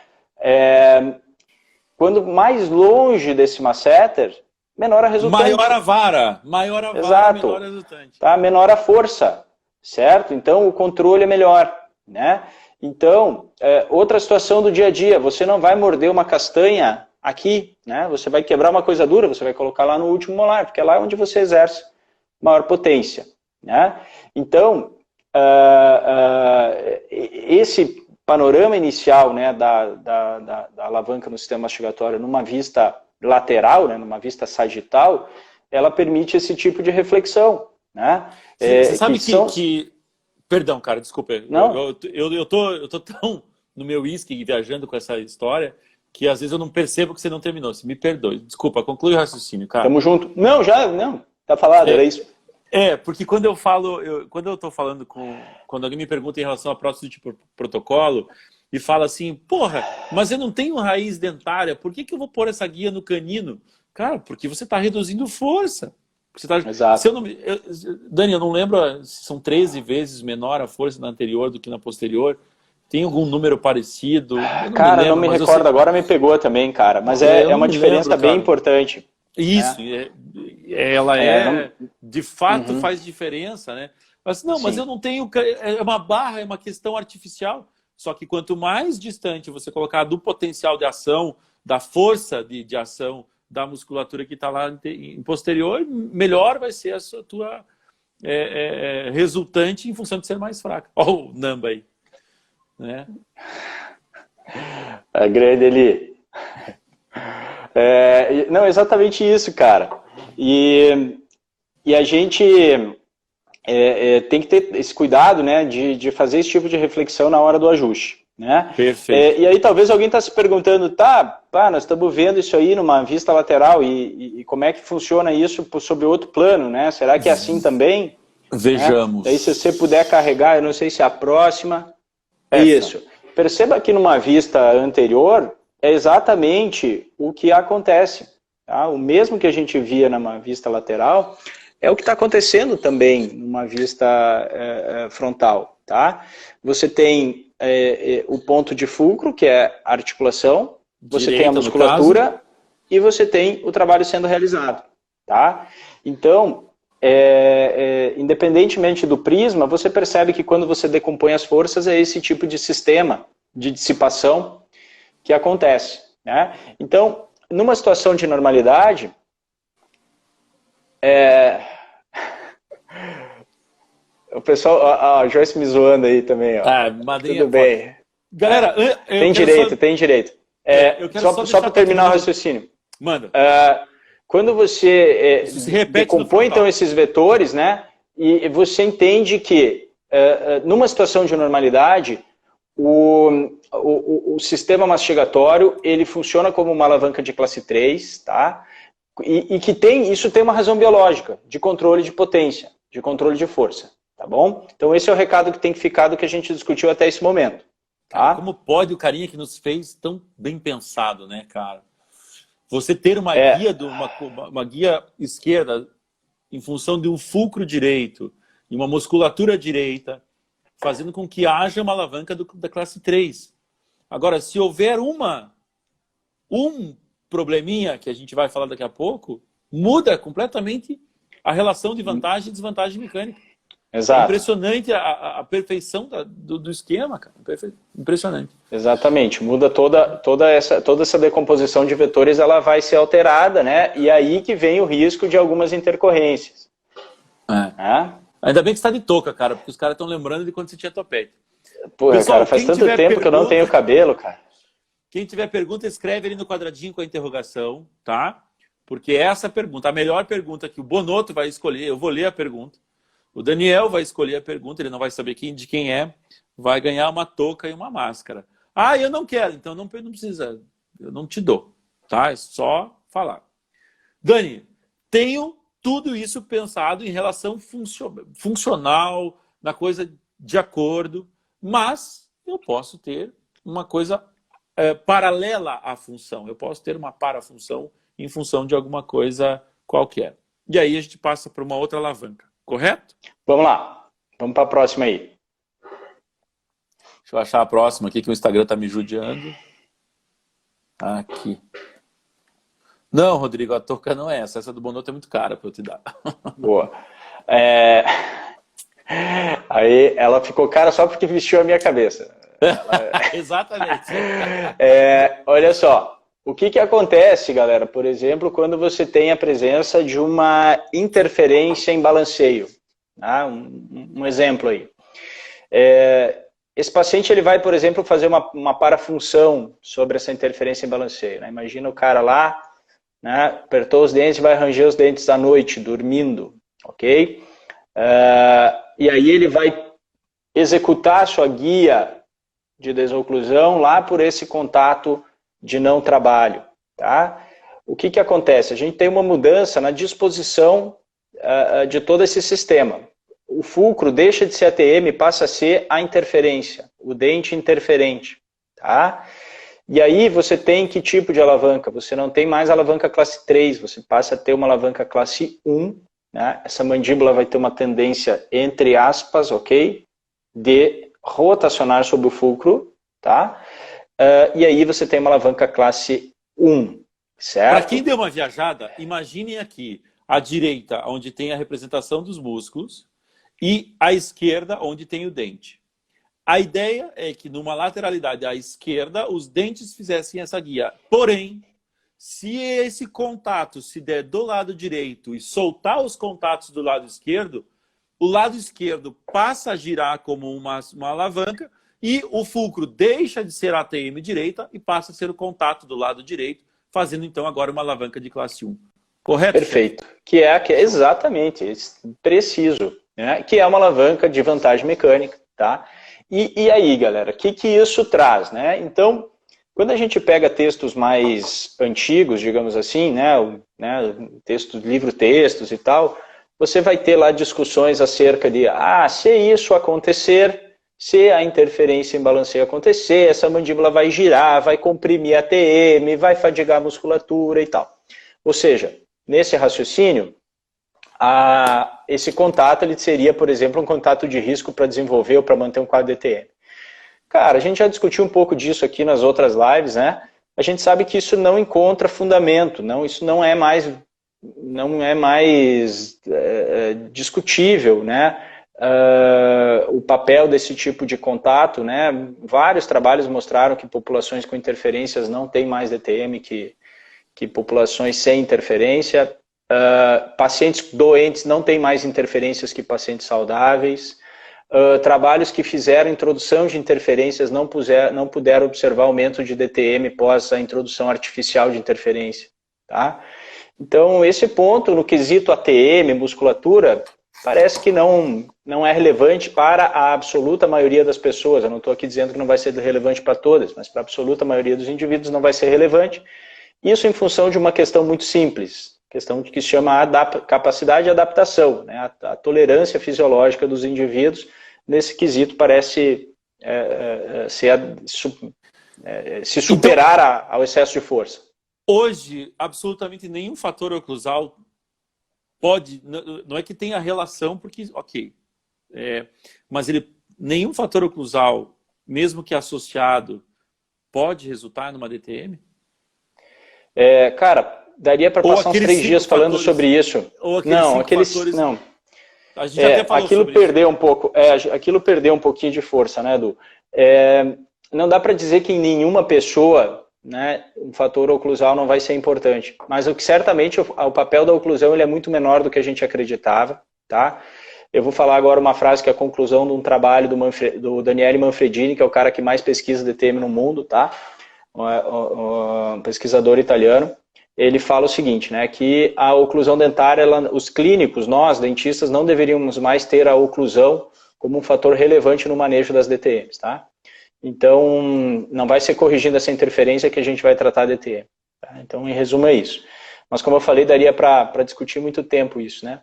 Quando mais longe desse masseter, menor a resultante. Maior a vara, menor a resultante. Tá? Menor a força, certo? Então o controle é melhor, né? Então, outra situação do dia a dia, você não vai morder uma castanha aqui, né? Você vai quebrar uma coisa dura, você vai colocar lá no último molar, porque é lá onde você exerce maior potência, né? Então, esse panorama inicial, né, da alavanca no sistema mastigatório numa vista lateral, né, numa vista sagital, ela permite esse tipo de reflexão, né? Você sabe que... Perdão, cara, desculpa. Não. Eu tô tão no meu uísque viajando com essa história que às vezes eu não percebo que você não terminou. Você me perdoe. Desculpa, conclui o raciocínio, cara. Tamo junto. Não, tá falado, era isso. Porque quando eu tô falando quando alguém me pergunta em relação a prótese de protocolo e fala assim, porra, mas eu não tenho raiz dentária, por que eu vou pôr essa guia no canino? Cara, porque você está reduzindo força. Exato. Dani, eu não lembro se são 13 vezes menor a força na anterior do que na posterior. Tem algum número parecido? Cara, não me recordo, agora me pegou também, cara. Mas é uma diferença bem importante. Isso, de fato faz diferença, né? Mas eu não tenho, é uma barra, é uma questão artificial. Só que quanto mais distante você colocar do potencial de ação, da força de ação da musculatura que está lá em posterior, melhor vai ser a tua resultante em função de ser mais fraca. Olha o Namba aí. Né? A grande ali. Não, exatamente isso, cara. E a gente tem que ter esse cuidado, né, de fazer esse tipo de reflexão na hora do ajuste. Né? Perfeito. E aí talvez alguém está se perguntando, nós estamos vendo isso aí numa vista lateral e como é que funciona isso sob outro plano, né? Será que é assim também? Vejamos. Daí se você puder carregar, eu não sei se é a próxima. Isso. Perceba que numa vista anterior é exatamente o que acontece. Tá? O mesmo que a gente via numa vista lateral é o que está acontecendo também numa vista frontal. Tá? Você tem o ponto de fulcro, que é a articulação, você tem a musculatura e você tem o trabalho sendo realizado. Tá? Então, independentemente do prisma, você percebe que quando você decompõe as forças é esse tipo de sistema de dissipação que acontece. Né? Então, numa situação de normalidade, o pessoal, a Joyce me zoando aí também, ó. Tudo bem. Galera, tem direito. Só para terminar o raciocínio. Manda. Quando você decompõe então esses vetores, né, e você entende que numa situação de normalidade o sistema mastigatório ele funciona como uma alavanca de classe 3, tá? E que isso tem uma razão biológica de controle de potência, de controle de força, tá bom? Então esse é o recado que tem que ficar do que a gente discutiu até esse momento. Tá? Como pode o carinha que nos fez tão bem pensado, né, cara? Você ter uma guia esquerda em função de um fulcro direito e uma musculatura direita, fazendo com que haja uma alavanca da classe 3. Agora, se houver um probleminha, que a gente vai falar daqui a pouco, muda completamente a relação de vantagem e desvantagem mecânica. Exato. É impressionante a perfeição do esquema, cara. Impressionante. Exatamente. Muda toda essa decomposição de vetores, ela vai ser alterada, né? E aí que vem o risco de algumas intercorrências. Ainda bem que você está de touca, cara, porque os caras estão lembrando de quando você tinha topete. Porra, pessoal, cara, faz tanto tempo que eu não tenho cabelo, cara. Quem tiver pergunta, escreve ali no quadradinho com a interrogação, tá? Porque essa pergunta, a melhor pergunta que o Bonotto vai escolher, eu vou ler a pergunta. O Daniel vai escolher a pergunta, ele não vai saber de quem é, vai ganhar uma touca e uma máscara. Eu não quero, então não precisa, eu não te dou, tá? É só falar. Dani, tenho tudo isso pensado em relação funcional, na coisa de acordo, mas eu posso ter uma coisa paralela à função. Eu posso ter uma parafunção em função de alguma coisa qualquer. E aí a gente passa para uma outra alavanca, correto? Vamos lá. Vamos para a próxima aí. Deixa eu achar a próxima aqui, que o Instagram está me judiando. Aqui. Não, Rodrigo, a touca não é essa. Essa do Bonoto é muito cara para eu te dar. Boa. Aí ela ficou cara só porque vestiu a minha cabeça. Exatamente. Olha só, o que acontece, galera, por exemplo, quando você tem a presença de uma interferência em balanceio. Tá? Um exemplo aí. Esse paciente ele vai, por exemplo, fazer uma parafunção sobre essa interferência em balanceio. Né? Imagina o cara lá, né, apertou os dentes e vai ranger os dentes à noite, dormindo, ok? E aí ele vai executar a sua guia de desoclusão lá por esse contato de não trabalho, tá? O que acontece? A gente tem uma mudança na disposição de todo esse sistema. O fulcro deixa de ser ATM e passa a ser a interferência, o dente interferente, tá? E aí você tem que tipo de alavanca? Você não tem mais alavanca classe 3, você passa a ter uma alavanca classe 1, né? Essa mandíbula vai ter uma tendência, entre aspas, ok? De rotacionar sobre o fulcro, tá? E aí você tem uma alavanca classe 1, certo? Para quem deu uma viajada, imaginem aqui a direita, onde tem a representação dos músculos, e a esquerda, onde tem o dente. A ideia é que numa lateralidade à esquerda, os dentes fizessem essa guia. Porém, se esse contato se der do lado direito e soltar os contatos do lado esquerdo, o lado esquerdo passa a girar como uma alavanca e o fulcro deixa de ser ATM direita e passa a ser o contato do lado direito, fazendo então agora uma alavanca de classe 1. Correto? Perfeito. Que é exatamente, preciso, né? Que é uma alavanca de vantagem mecânica, tá? E aí, galera, o que isso traz, né? Então, quando a gente pega textos mais antigos, digamos assim, né, textos, livro-textos e tal, você vai ter lá discussões acerca de, se isso acontecer, se a interferência em balanceio acontecer, essa mandíbula vai girar, vai comprimir a TM, vai fadigar a musculatura e tal. Ou seja, nesse raciocínio, esse contato ele seria, por exemplo, um contato de risco para desenvolver ou para manter um quadro DTM. Cara, a gente já discutiu um pouco disso aqui nas outras lives, né? A gente sabe que isso não encontra fundamento, isso não é mais discutível, né? O papel desse tipo de contato, né? Vários trabalhos mostraram que populações com interferências não têm mais DTM que populações sem interferência. Pacientes doentes não têm mais interferências que pacientes saudáveis. Trabalhos que fizeram introdução de interferências não puderam observar aumento de DTM pós a introdução artificial de interferência. Tá? Então, esse ponto, no quesito ATM, musculatura, parece que não é relevante para a absoluta maioria das pessoas. Eu não estou aqui dizendo que não vai ser relevante para todas, mas para a absoluta maioria dos indivíduos não vai ser relevante. Isso em função de uma questão muito simples, questão que se chama capacidade de adaptação, né? A tolerância fisiológica dos indivíduos nesse quesito parece se superar ao excesso de força. Hoje, absolutamente nenhum fator oclusal pode, não é que tenha relação, porque, ok, mas nenhum fator oclusal, mesmo que associado, pode resultar numa DTM? Cara, daria para passar uns 3 dias falando sobre isso. Não, não. A gente até falou aquilo sobre perdeu isso. Um pouco, aquilo perdeu um pouquinho de força, né, Edu? Não dá para dizer que em nenhuma pessoa, né, um fator oclusal não vai ser importante, mas certamente o papel da oclusão ele é muito menor do que a gente acreditava, tá? Eu vou falar agora uma frase que é a conclusão de um trabalho do Daniele Manfredini, que é o cara que mais pesquisa DTM no mundo, tá? Um pesquisador italiano. Ele fala o seguinte, né, que a oclusão dentária, os clínicos, nós, dentistas, não deveríamos mais ter a oclusão como um fator relevante no manejo das DTMs, tá? Então, não vai ser corrigindo essa interferência que a gente vai tratar a DTM. Tá? Então, em resumo, é isso. Mas, como eu falei, daria para discutir muito tempo isso, né?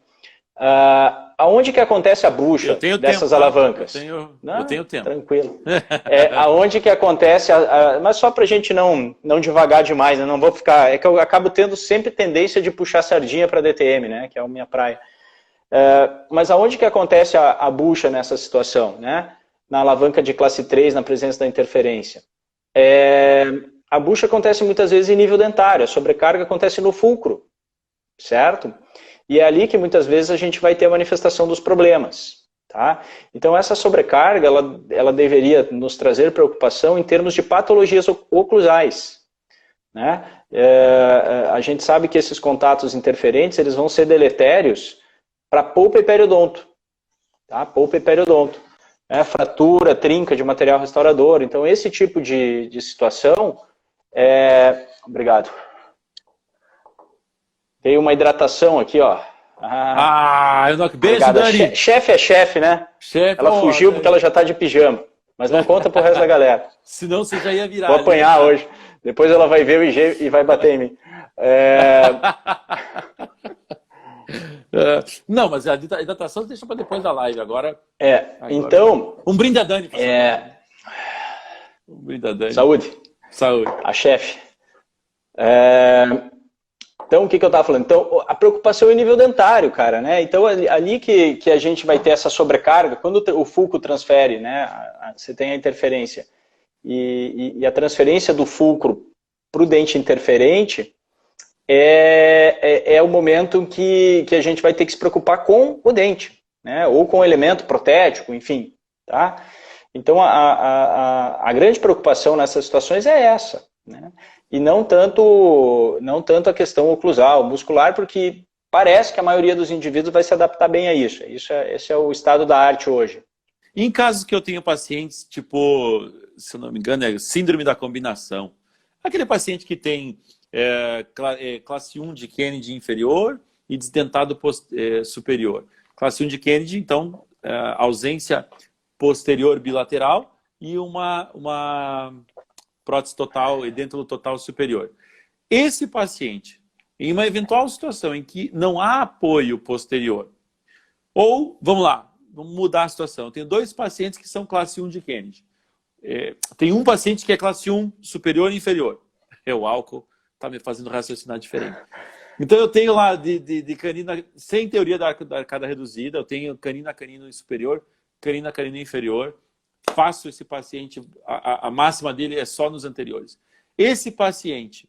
Aonde que acontece a bucha dessas tempo, alavancas? eu tenho tempo. Tranquilo. Aonde que acontece, mas só para a gente não devagar demais, né? Não vou ficar. É que eu acabo tendo sempre tendência de puxar sardinha para DTM, né? Que é a minha praia. Mas aonde que acontece a bucha nessa situação, né? Na alavanca de classe 3, na presença da interferência. A bucha acontece muitas vezes em nível dentário, a sobrecarga acontece no fulcro, certo? E é ali que muitas vezes a gente vai ter a manifestação dos problemas, tá? Então essa sobrecarga, ela deveria nos trazer preocupação em termos de patologias oclusais, né? A gente sabe que esses contatos interferentes, eles vão ser deletérios para polpa e periodonto, tá? Polpa e periodonto. Fratura, trinca de material restaurador. Então esse tipo de situação, obrigado. Tem uma hidratação aqui, ó. Eu não... Beijo, obrigado. Dani. Chefe é chefe, né? Ela fugiu porque ela já tá de pijama. Mas não conta pro resto da galera. Senão você já ia virar. Vou apanhar hoje. Depois ela vai ver o IG e vai bater em mim. Não, mas a hidratação deixa para depois da live. Agora, então... Um brinde a Dani. Um brinde a Dani. Saúde. A chefe. Então, o que eu estava falando? Então, a preocupação é em nível dentário, cara, né? Então, ali que a gente vai ter essa sobrecarga, quando o fulcro transfere, né? Você tem a interferência. E a transferência do fulcro para o dente interferente é o momento que a gente vai ter que se preocupar com o dente, né? Ou com o elemento protético, enfim, tá? Então, a grande preocupação nessas situações é essa, né? E não tanto a questão oclusal, muscular, porque parece que a maioria dos indivíduos vai se adaptar bem a isso. Esse é o estado da arte hoje. Em casos que eu tenho pacientes, tipo, se eu não me engano, é síndrome da combinação. Aquele paciente que tem classe 1 de Kennedy inferior e desdentado superior. Classe 1 de Kennedy, então, ausência posterior bilateral e uma prótese total e dêntulo total superior. Esse paciente, em uma eventual situação em que não há apoio posterior, ou, vamos lá, vamos mudar a situação. Eu tenho 2 pacientes que são classe 1 de Kennedy. Tem um paciente que é classe 1 superior e inferior. O álcool está me fazendo raciocinar diferente. Então eu tenho lá de canina, sem teoria da arcada reduzida, eu tenho canino superior, canino inferior. Faço esse paciente, a máxima dele é só nos anteriores. Esse paciente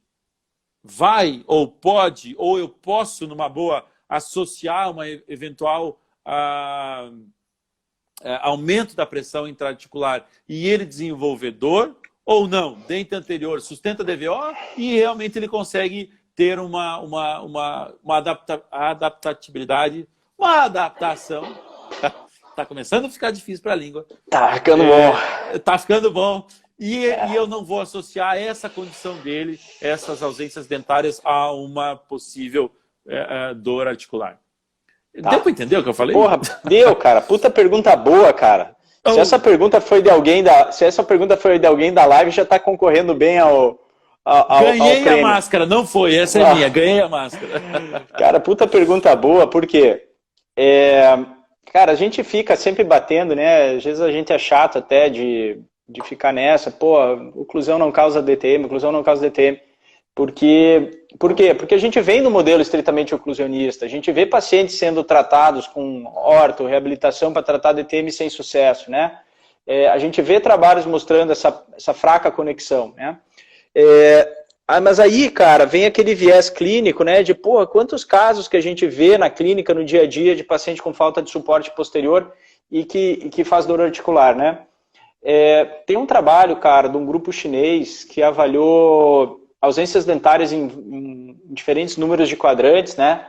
vai, ou pode, ou eu posso, numa boa, associar uma eventual aumento da pressão intraarticular e ele desenvolver dor, ou não, dente anterior sustenta DVO e realmente ele consegue ter uma adaptabilidade, uma adaptação. Tá começando a ficar difícil para a língua. Tá ficando bom. Tá ficando bom. E eu não vou associar essa condição dele, essas ausências dentárias, a uma possível dor articular. Tá. Deu para entender o que eu falei? Porra, deu, cara. Puta pergunta boa, cara. Se essa pergunta foi de alguém da live, já tá concorrendo bem ao Ganhei prêmio. A máscara, não foi, essa é minha, ganhei a máscara. Cara, puta pergunta boa, porque cara, a gente fica sempre batendo, né? Às vezes a gente é chato até de ficar nessa. Pô, oclusão não causa DTM, oclusão não causa DTM. Por quê? Porque a gente vem no modelo estritamente oclusionista. A gente vê pacientes sendo tratados com orto, reabilitação para tratar DTM sem sucesso, né? A gente vê trabalhos mostrando essa fraca conexão, né? Mas aí, cara, vem aquele viés clínico, né, de, porra, quantos casos que a gente vê na clínica, no dia a dia, de paciente com falta de suporte posterior e que faz dor articular, né? Tem um trabalho, cara, de um grupo chinês que avaliou ausências dentárias em diferentes números de quadrantes, né?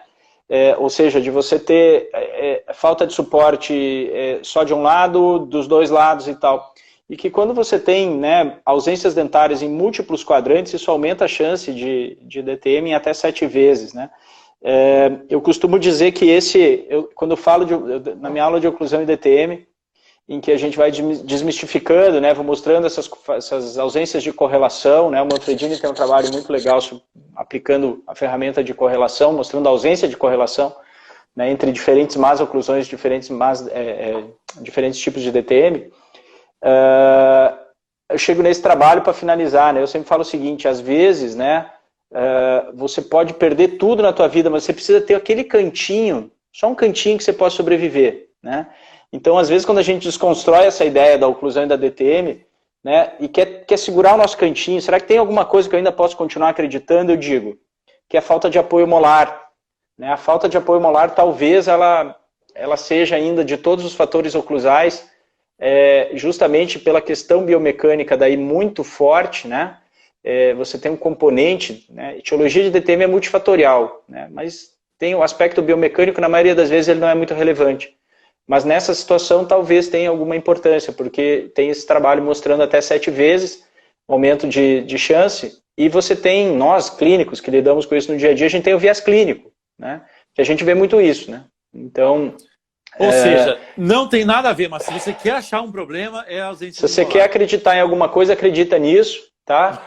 Ou seja, de você ter falta de suporte só de um lado, dos 2 lados e tal. E que quando você tem, né, ausências dentárias em múltiplos quadrantes, isso aumenta a chance de DTM em até 7 vezes, né? Eu costumo dizer que quando eu falo na minha aula de oclusão e DTM, em que a gente vai desmistificando, né, vou mostrando essas ausências de correlação, né? O Manfredini tem um trabalho muito legal aplicando a ferramenta de correlação, mostrando a ausência de correlação né, entre diferentes más oclusões, diferentes tipos de DTM, eu chego nesse trabalho para finalizar, né? Eu sempre falo o seguinte, às vezes, né, você pode perder tudo na tua vida, mas você precisa ter aquele cantinho, só um cantinho que você possa sobreviver, né? Então, às vezes, quando a gente desconstrói essa ideia da oclusão e da DTM, né, e quer segurar o nosso cantinho, será que tem alguma coisa que eu ainda posso continuar acreditando? Eu digo que é a falta de apoio molar, né? A falta de apoio molar, talvez, ela seja ainda, de todos os fatores oclusais, justamente pela questão biomecânica daí muito forte, né? Você tem um componente, né? Etiologia de DTM é multifatorial, né? Mas tem o aspecto biomecânico, na maioria das vezes ele não é muito relevante. Mas nessa situação talvez tenha alguma importância, porque tem esse trabalho mostrando até 7 vezes aumento de chance, e você tem, nós clínicos que lidamos com isso no dia a dia, a gente tem o viés clínico, né? Que a gente vê muito isso, né? Então... Ou seja, não tem nada a ver, mas se você quer achar um problema, é a ausência. Se você quer acreditar em alguma coisa, acredita nisso, tá?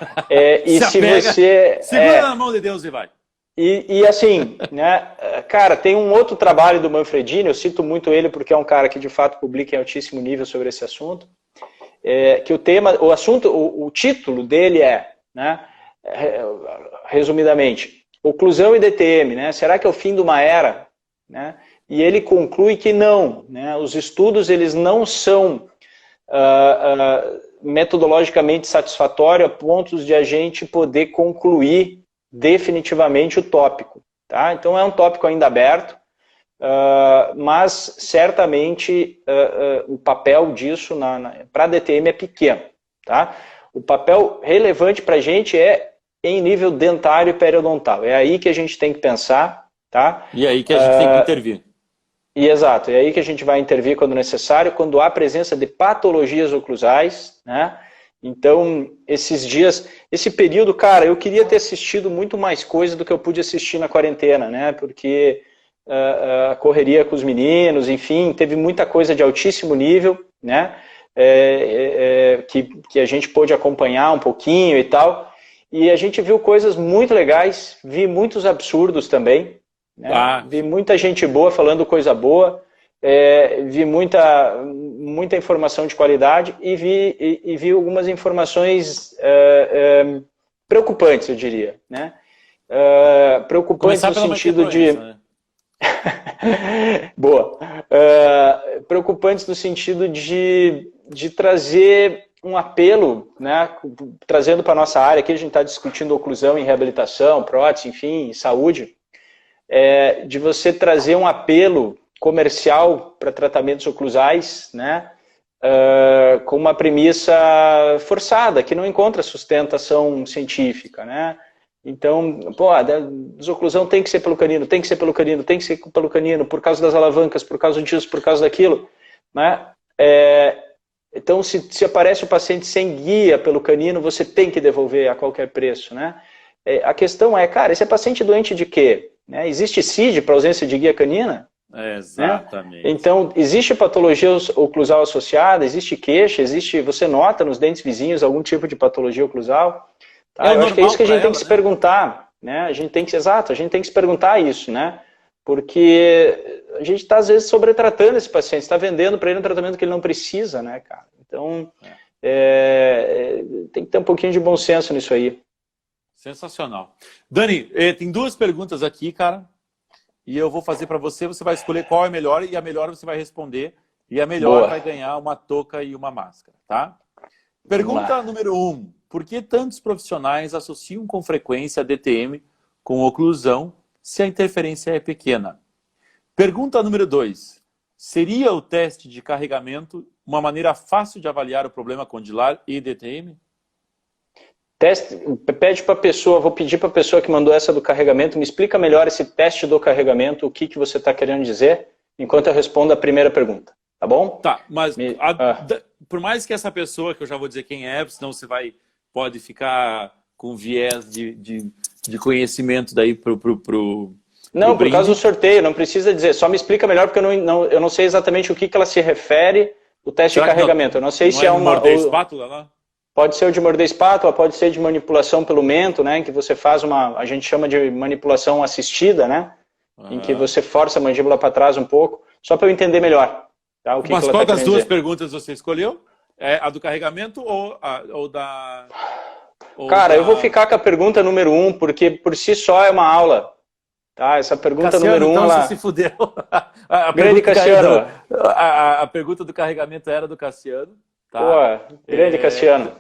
E se você... Segura na mão de Deus e vai. E assim, né, cara, tem um outro trabalho do Manfredini, eu cito muito ele porque é um cara que de fato publica em altíssimo nível sobre esse assunto, que o título dele né, resumidamente, oclusão e DTM, né, será que é o fim de uma era? Né? E ele conclui que não, né, os estudos eles não são metodologicamente satisfatórios a pontos de a gente poder concluir definitivamente o tópico, tá? Então é um tópico ainda aberto, mas certamente o papel disso para a DTM é pequeno, tá? O papel relevante para a gente é em nível dentário e periodontal, é aí que a gente tem que pensar, tá? E é aí que a gente tem que intervir. Exato, é aí que a gente vai intervir quando necessário, quando há presença de patologias oclusais, né? Então, esses dias, esse período, cara, eu queria ter assistido muito mais coisa do que eu pude assistir na quarentena, né? Porque a correria com os meninos, enfim, teve muita coisa de altíssimo nível, né? Que a gente pôde acompanhar um pouquinho e tal. E a gente viu coisas muito legais, vi muitos absurdos também, né? Vi muita gente boa falando coisa boa. Vi muita informação de qualidade e vi algumas informações preocupantes, eu diria, né? Preocupantes no sentido de... Né? Boa. Preocupantes no sentido de trazer um apelo, né? Trazendo para a nossa área, aqui a gente está discutindo oclusão em reabilitação, prótese, enfim, saúde, de você trazer um apelo comercial para tratamentos oclusais, né, com uma premissa forçada, que não encontra sustentação científica, né? Então, pô, a desoclusão tem que ser pelo canino, tem que ser pelo canino, tem que ser pelo canino, por causa das alavancas, por causa disso, por causa daquilo, né? Então, se aparece o paciente sem guia pelo canino, você tem que devolver a qualquer preço, né? A questão é, cara, esse é paciente doente de quê? Né? Existe CID para ausência de guia canina? Exatamente. Né? Então, existe patologia oclusal associada, existe queixa, você nota nos dentes vizinhos algum tipo de patologia oclusal? Tá? Eu acho que é isso que a gente tem que se perguntar, né? A gente tem que se perguntar isso, né? Porque a gente está, às vezes, sobretratando esse paciente, está vendendo para ele um tratamento que ele não precisa, né, cara? Então, tem que ter um pouquinho de bom senso nisso aí. Sensacional. Dani, tem 2 perguntas aqui, cara. E eu vou fazer para você, você vai escolher qual é melhor e a melhor você vai responder. E a melhor vai ganhar uma touca e uma máscara, tá? Pergunta número 1. Por que tantos profissionais associam com frequência a DTM com oclusão se a interferência é pequena? Pergunta número 2. Seria o teste de carregamento uma maneira fácil de avaliar o problema condilar e DTM? Pede para a pessoa, vou pedir para a pessoa que mandou essa do carregamento, me explica melhor esse teste do carregamento, o que você está querendo dizer, enquanto eu respondo a primeira pergunta, tá bom? Tá, mas por mais que essa pessoa, que eu já vou dizer quem é, senão você pode ficar com viés de conhecimento daí Não, por causa do sorteio, não precisa dizer, só me explica melhor, porque eu não sei exatamente o que ela se refere, o teste de carregamento, eu não sei se é uma... Morder espátula lá? Pode ser o de morder espátula, pode ser de manipulação pelo mento, né, que você faz a gente chama de manipulação assistida, né, em que você força a mandíbula para trás um pouco, só para eu entender melhor. Tá? O que Mas que ela qual tá das querendo duas dizer. perguntas você escolheu? É a do carregamento ou da... Cara, eu vou ficar com a pergunta número 1, porque por si só é uma aula. Tá? Essa pergunta Cassiano, número 1, então ela... você se fudeu. A Grande pergunta Cassiano. a pergunta do carregamento era do Cassiano. Tá? Pô, grande Cassiano.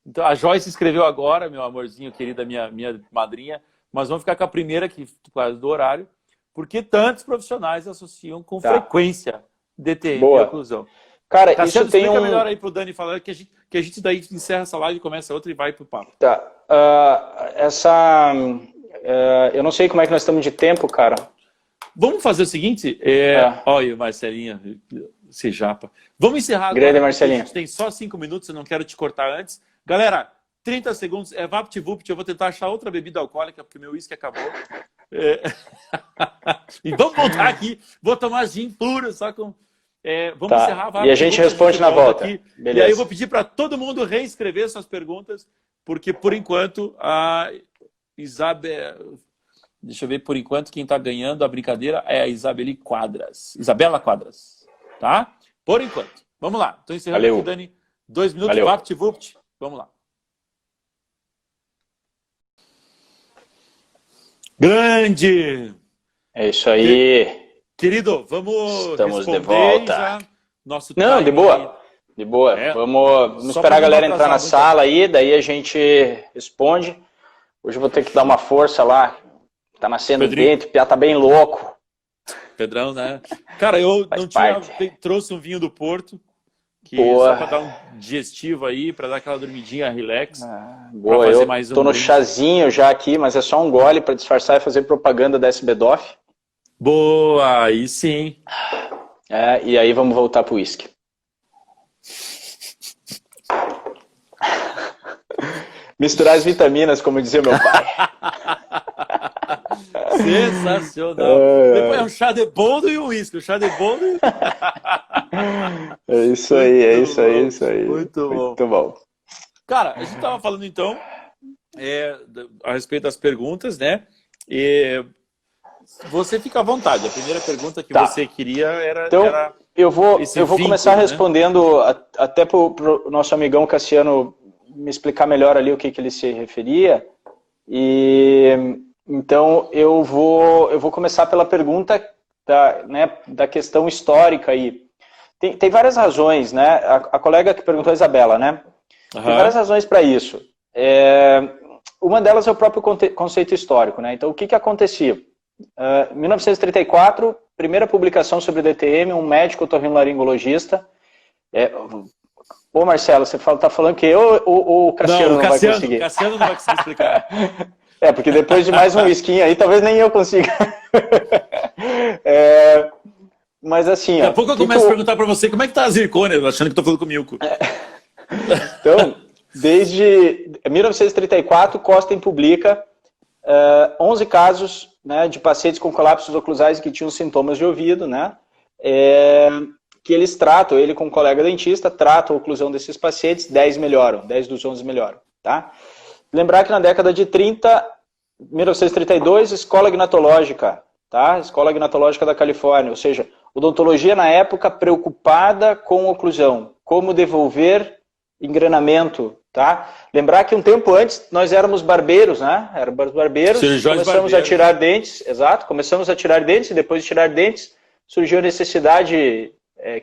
Então, a Joyce escreveu agora, meu amorzinho querido, minha madrinha, mas vamos ficar com a primeira, que por causa do horário, porque tantos profissionais associam com frequência DTM e oclusão. Cara, Cassiano, isso tem explica melhor aí pro Dani falar que a gente daí encerra essa live, começa outra e vai pro papo. Tá. Eu não sei como é que nós estamos de tempo, cara. Vamos fazer o seguinte? Olha, Marcelinha, se japa. Vamos encerrar agora. Grande Marcelinha. A gente tem só 5 minutos, eu não quero te cortar antes. Galera, 30 segundos, VaptVupt, eu vou tentar achar outra bebida alcoólica, porque meu uísque acabou. E vamos voltar aqui, vou tomar gin puro, só com... vamos encerrar. E a gente responde na volta. E aí eu vou pedir para todo mundo reescrever suas perguntas, porque por enquanto a Isabel... Deixa eu ver, por enquanto, quem está ganhando a brincadeira é a Isabela Quadras. Tá? Por enquanto. Vamos lá. Estou encerrando aqui, Dani. 2 minutos, VaptVupt. Vamos lá. Grande! É isso aí. Querido, vamos Estamos de volta. Já. Nosso Não, de boa. De boa. Vamos esperar a galera entrar na sala aí, daí a gente responde. Hoje eu vou ter que dar uma força lá. Tá nascendo dentro, o Piá tá bem louco. Pedrão, né? Cara, eu não tinha... Trouxe um vinho do Porto, que só pra dar um digestivo aí, pra dar aquela dormidinha relax. Boa, eu tô no chazinho já aqui, mas é só um gole pra disfarçar e fazer propaganda da SBDOF. Boa, aí sim. E aí vamos voltar pro uísque. Misturar as vitaminas, como dizia meu pai. Sensacional. Depois é um chá de boldo e um uísque. O chá de boldo e... É isso aí, é isso aí, é isso aí. Muito bom. Cara, a gente tava falando então a respeito das perguntas, né? E você fica à vontade. A primeira pergunta que você queria era... Então, eu vou começar respondendo até pro nosso amigão Cassiano me explicar melhor ali o que ele se referia. Então, eu vou começar pela pergunta da questão histórica aí. Tem várias razões, né? A colega que perguntou, a Isabela, né? Tem várias razões para isso. Uma delas é o próprio conceito histórico, né? Então, o que acontecia? Em 1934, primeira publicação sobre DTM, um médico otorrinolaringologista. Ô Marcelo, você tá falando que eu ou o Cassiano não vai conseguir? O Cassiano não vai conseguir explicar. Porque depois de mais um whisky aí, talvez nem eu consiga. Mas assim... Daqui a pouco eu começo a perguntar para você como é que tá a zircônia, achando que estou falando com o Milko. Então, desde 1934, Costin publica 11 casos, né, de pacientes com colapsos oclusais que tinham sintomas de ouvido, né? Que eles tratam, ele com um colega dentista, trata a oclusão desses pacientes, 10 melhoram, 10 dos 11 melhoram, tá? Lembrar que na década de 1932, Escola Gnatológica, tá? Escola Gnatológica da Califórnia, ou seja, odontologia na época preocupada com oclusão, como devolver engrenamento, tá? Lembrar que um tempo antes nós éramos barbeiros, né? Éramos barbeiros, começamos a tirar dentes, começamos a tirar dentes e depois de tirar dentes surgiu a necessidade,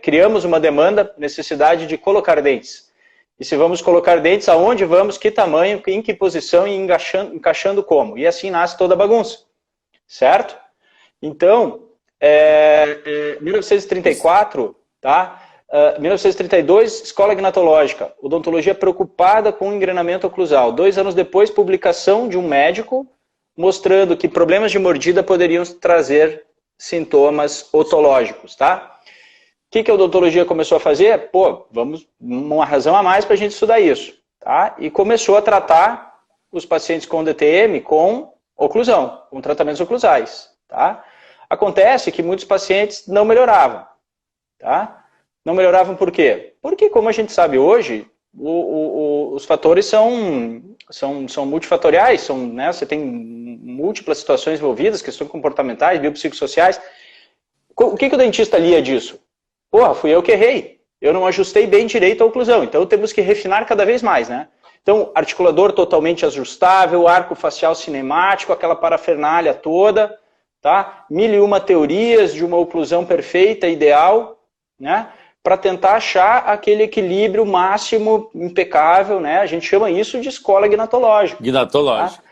criamos uma demanda, necessidade de colocar dentes. E se vamos colocar dentes, aonde vamos, que tamanho, em que posição e encaixando como. E assim nasce toda a bagunça, certo? Então, 1934, tá? 1932, Escola Gnatológica, odontologia preocupada com o engrenamento oclusal. 2 anos depois, publicação de um médico mostrando que problemas de mordida poderiam trazer sintomas otológicos, tá? O que a odontologia começou a fazer? Vamos uma razão a mais para a gente estudar isso, tá? E começou a tratar os pacientes com DTM com oclusão, com tratamentos oclusais, tá? Acontece que muitos pacientes não melhoravam, tá? Não melhoravam por quê? Porque, como a gente sabe hoje, os fatores são multifatoriais, né? Você tem múltiplas situações envolvidas, questões comportamentais, biopsicossociais. O que o dentista lia disso? Porra, fui eu que errei. Eu não ajustei bem direito a oclusão. Então temos que refinar cada vez mais, né? Então, articulador totalmente ajustável, arco facial cinemático, aquela parafernália toda, tá? 1001 teorias de uma oclusão perfeita, ideal, né? Para tentar achar aquele equilíbrio máximo, impecável, né? A gente chama isso de escola gnatológica. Gnatológica.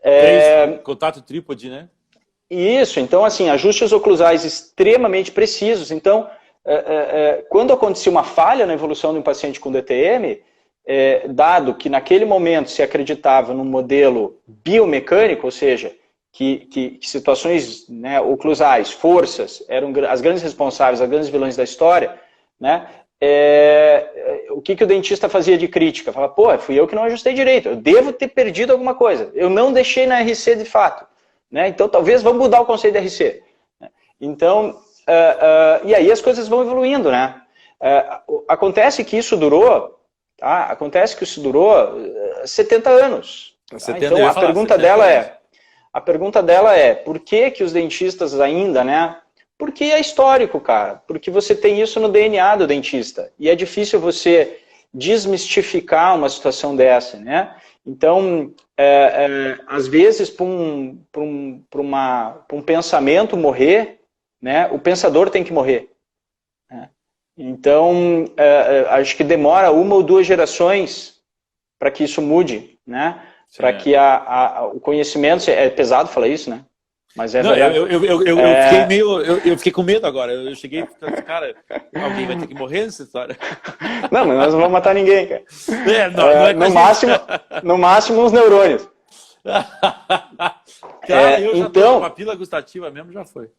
Tá? Contato trípode, né? Isso, então assim, ajustes oclusais extremamente precisos. Então, quando acontecia uma falha na evolução de um paciente com DTM, dado que naquele momento se acreditava num modelo biomecânico, ou seja, que situações, né, oclusais, forças, eram as grandes responsáveis, as grandes vilões da história, né, o que o dentista fazia de crítica? Falava, pô, fui eu que não ajustei direito, eu devo ter perdido alguma coisa, eu não deixei na RC de fato, né, então talvez vamos mudar o conceito de RC. Então, e aí as coisas vão evoluindo, né. Acontece que isso durou, tá? Acontece que isso durou 70 anos. Tá? Então a pergunta dela é, por que os dentistas ainda, né? Porque é histórico, cara. Porque você tem isso no DNA do dentista. E é difícil você desmistificar uma situação dessa, né? Então, às vezes, para um pensamento morrer, né? O pensador tem que morrer. Né? Então, acho que demora 1 ou 2 gerações para que isso mude, né? Para que o conhecimento... É pesado falar isso, né? Mas é verdade. Eu fiquei com medo agora. Eu cheguei e falei, cara, alguém vai ter que morrer nessa história? Não, mas nós não vamos matar ninguém, cara. No máximo uns neurônios. Cara, eu já tô com a pílula gustativa mesmo, já foi.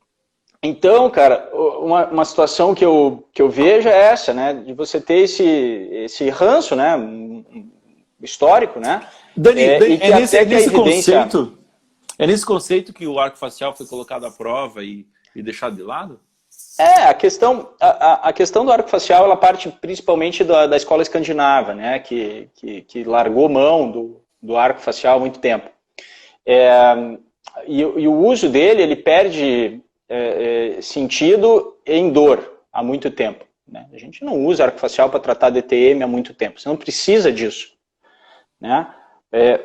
Então, cara, uma situação que eu vejo é essa, né? De você ter esse ranço, né? Histórico, né? Dani, é nesse conceito que o arco facial foi colocado à prova e deixado de lado? A questão do arco facial, ela parte principalmente da escola escandinava, né? Que largou mão do arco facial há muito tempo. E o uso dele, ele perde sentido em dor há muito tempo. Né? A gente não usa arco facial para tratar DTM há muito tempo. Você não precisa disso. Né?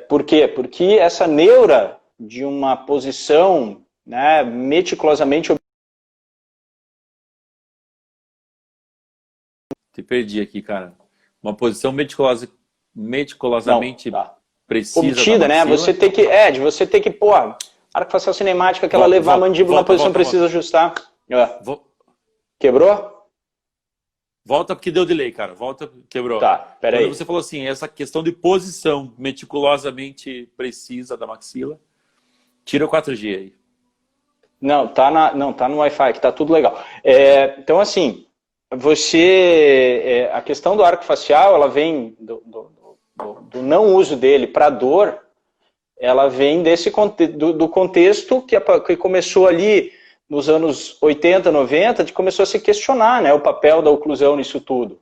Por quê? Porque essa neura de uma posição, né, meticulosamente... Te perdi aqui, cara. Uma posição meticulosamente precisa. Obtida, né? Você tem que, pô, arco facial cinemática, que ela levar a mandíbula na posição precisa ajustar. Quebrou? Volta porque deu delay, cara. Volta, quebrou. Tá, peraí. Quando você falou assim, essa questão de posição meticulosamente precisa da maxila, tira o 4G aí. Não, tá no Wi-Fi, que tá tudo legal. Então, assim, a questão do arco facial, ela vem do não uso dele para dor, ela vem do contexto que começou ali nos anos 80, 90, começou a se questionar, né, o papel da oclusão nisso tudo.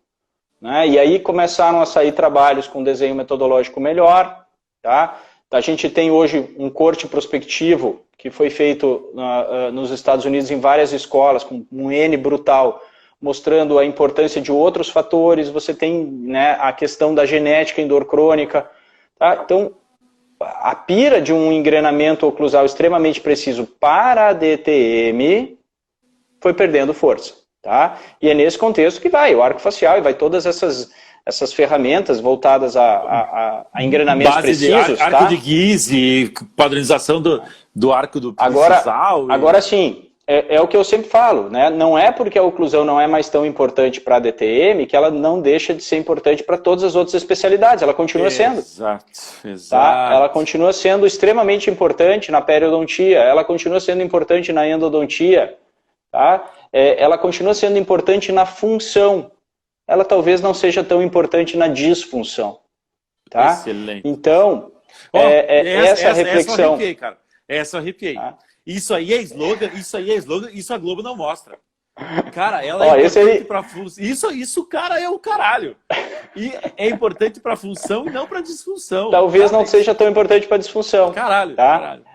Né? E aí começaram a sair trabalhos com desenho metodológico melhor. Tá? A gente tem hoje um corte prospectivo que foi feito nos Estados Unidos em várias escolas, com um N brutal, mostrando a importância de outros fatores. Você tem, né, a questão da genética em dor crônica. Tá? Então, a pira de um engrenamento oclusal extremamente preciso para a DTM foi perdendo força. Tá? E é nesse contexto que vai o arco facial e vai todas essas ferramentas voltadas a engrenamentos precisos. Arco de Guise, padronização do arco do precisal. Agora sim, é o que eu sempre falo, né? Não é porque a oclusão não é mais tão importante para a DTM que ela não deixa de ser importante para todas as outras especialidades. Ela continua sendo. Exato. Tá? Ela continua sendo extremamente importante na periodontia, ela continua sendo importante na endodontia, tá? Ela continua sendo importante na função. Ela talvez não seja tão importante na disfunção. Tá? Excelente. Então, essa reflexão... Essa eu arrepiei, cara. Essa eu arrepiei. Tá? Isso aí é slogan, isso a Globo não mostra. Cara, ela é importante para função. Isso, cara, é o caralho. E é importante para função e não para disfunção. Talvez não seja tão importante para disfunção. Caralho, tá? caralho.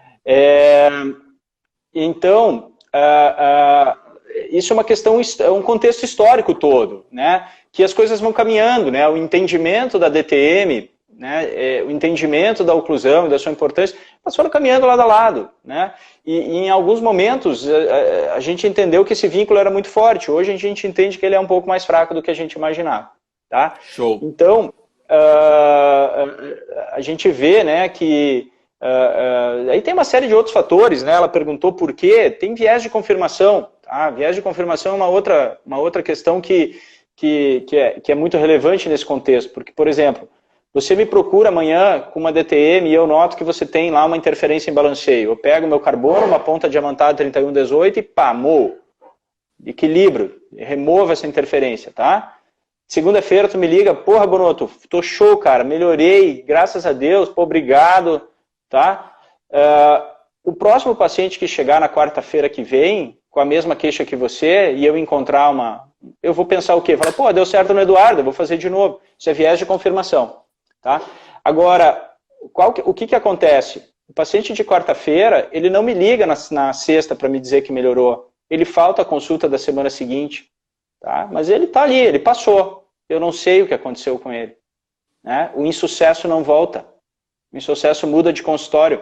Então, isso é uma questão, é um contexto histórico todo, né? Que as coisas vão caminhando, né? O entendimento da DTM, né? O entendimento da oclusão e da sua importância, elas foram caminhando lado a lado, né? E em alguns momentos a gente entendeu que esse vínculo era muito forte. Hoje a gente entende que ele é um pouco mais fraco do que a gente imaginava, tá? Show. Então, a gente vê, né, que aí tem uma série de outros fatores, né? Ela perguntou por quê. Tem viés de confirmação, tá? Viés de confirmação é uma outra questão que é muito relevante nesse contexto, porque, por exemplo, você me procura amanhã com uma DTM e eu noto que você tem lá uma interferência em balanceio. Eu pego meu carbono, uma ponta diamantada 3118 e pá, moo. Equilíbrio, removo essa interferência, tá? Segunda-feira tu me liga, porra, Bonotto, tô show, cara, melhorei, graças a Deus, pô, obrigado, tá? O próximo paciente que chegar na quarta-feira que vem, com a mesma queixa que você, e eu encontrar eu vou pensar o quê? Falar, pô, deu certo no Eduardo, eu vou fazer de novo. Isso é viés de confirmação. Tá? Agora, o que acontece? O paciente de quarta-feira, ele não me liga na sexta para me dizer que melhorou. Ele falta a consulta da semana seguinte. Tá? Mas ele está ali, ele passou. Eu não sei o que aconteceu com ele. Né? O insucesso não volta. O insucesso muda de consultório.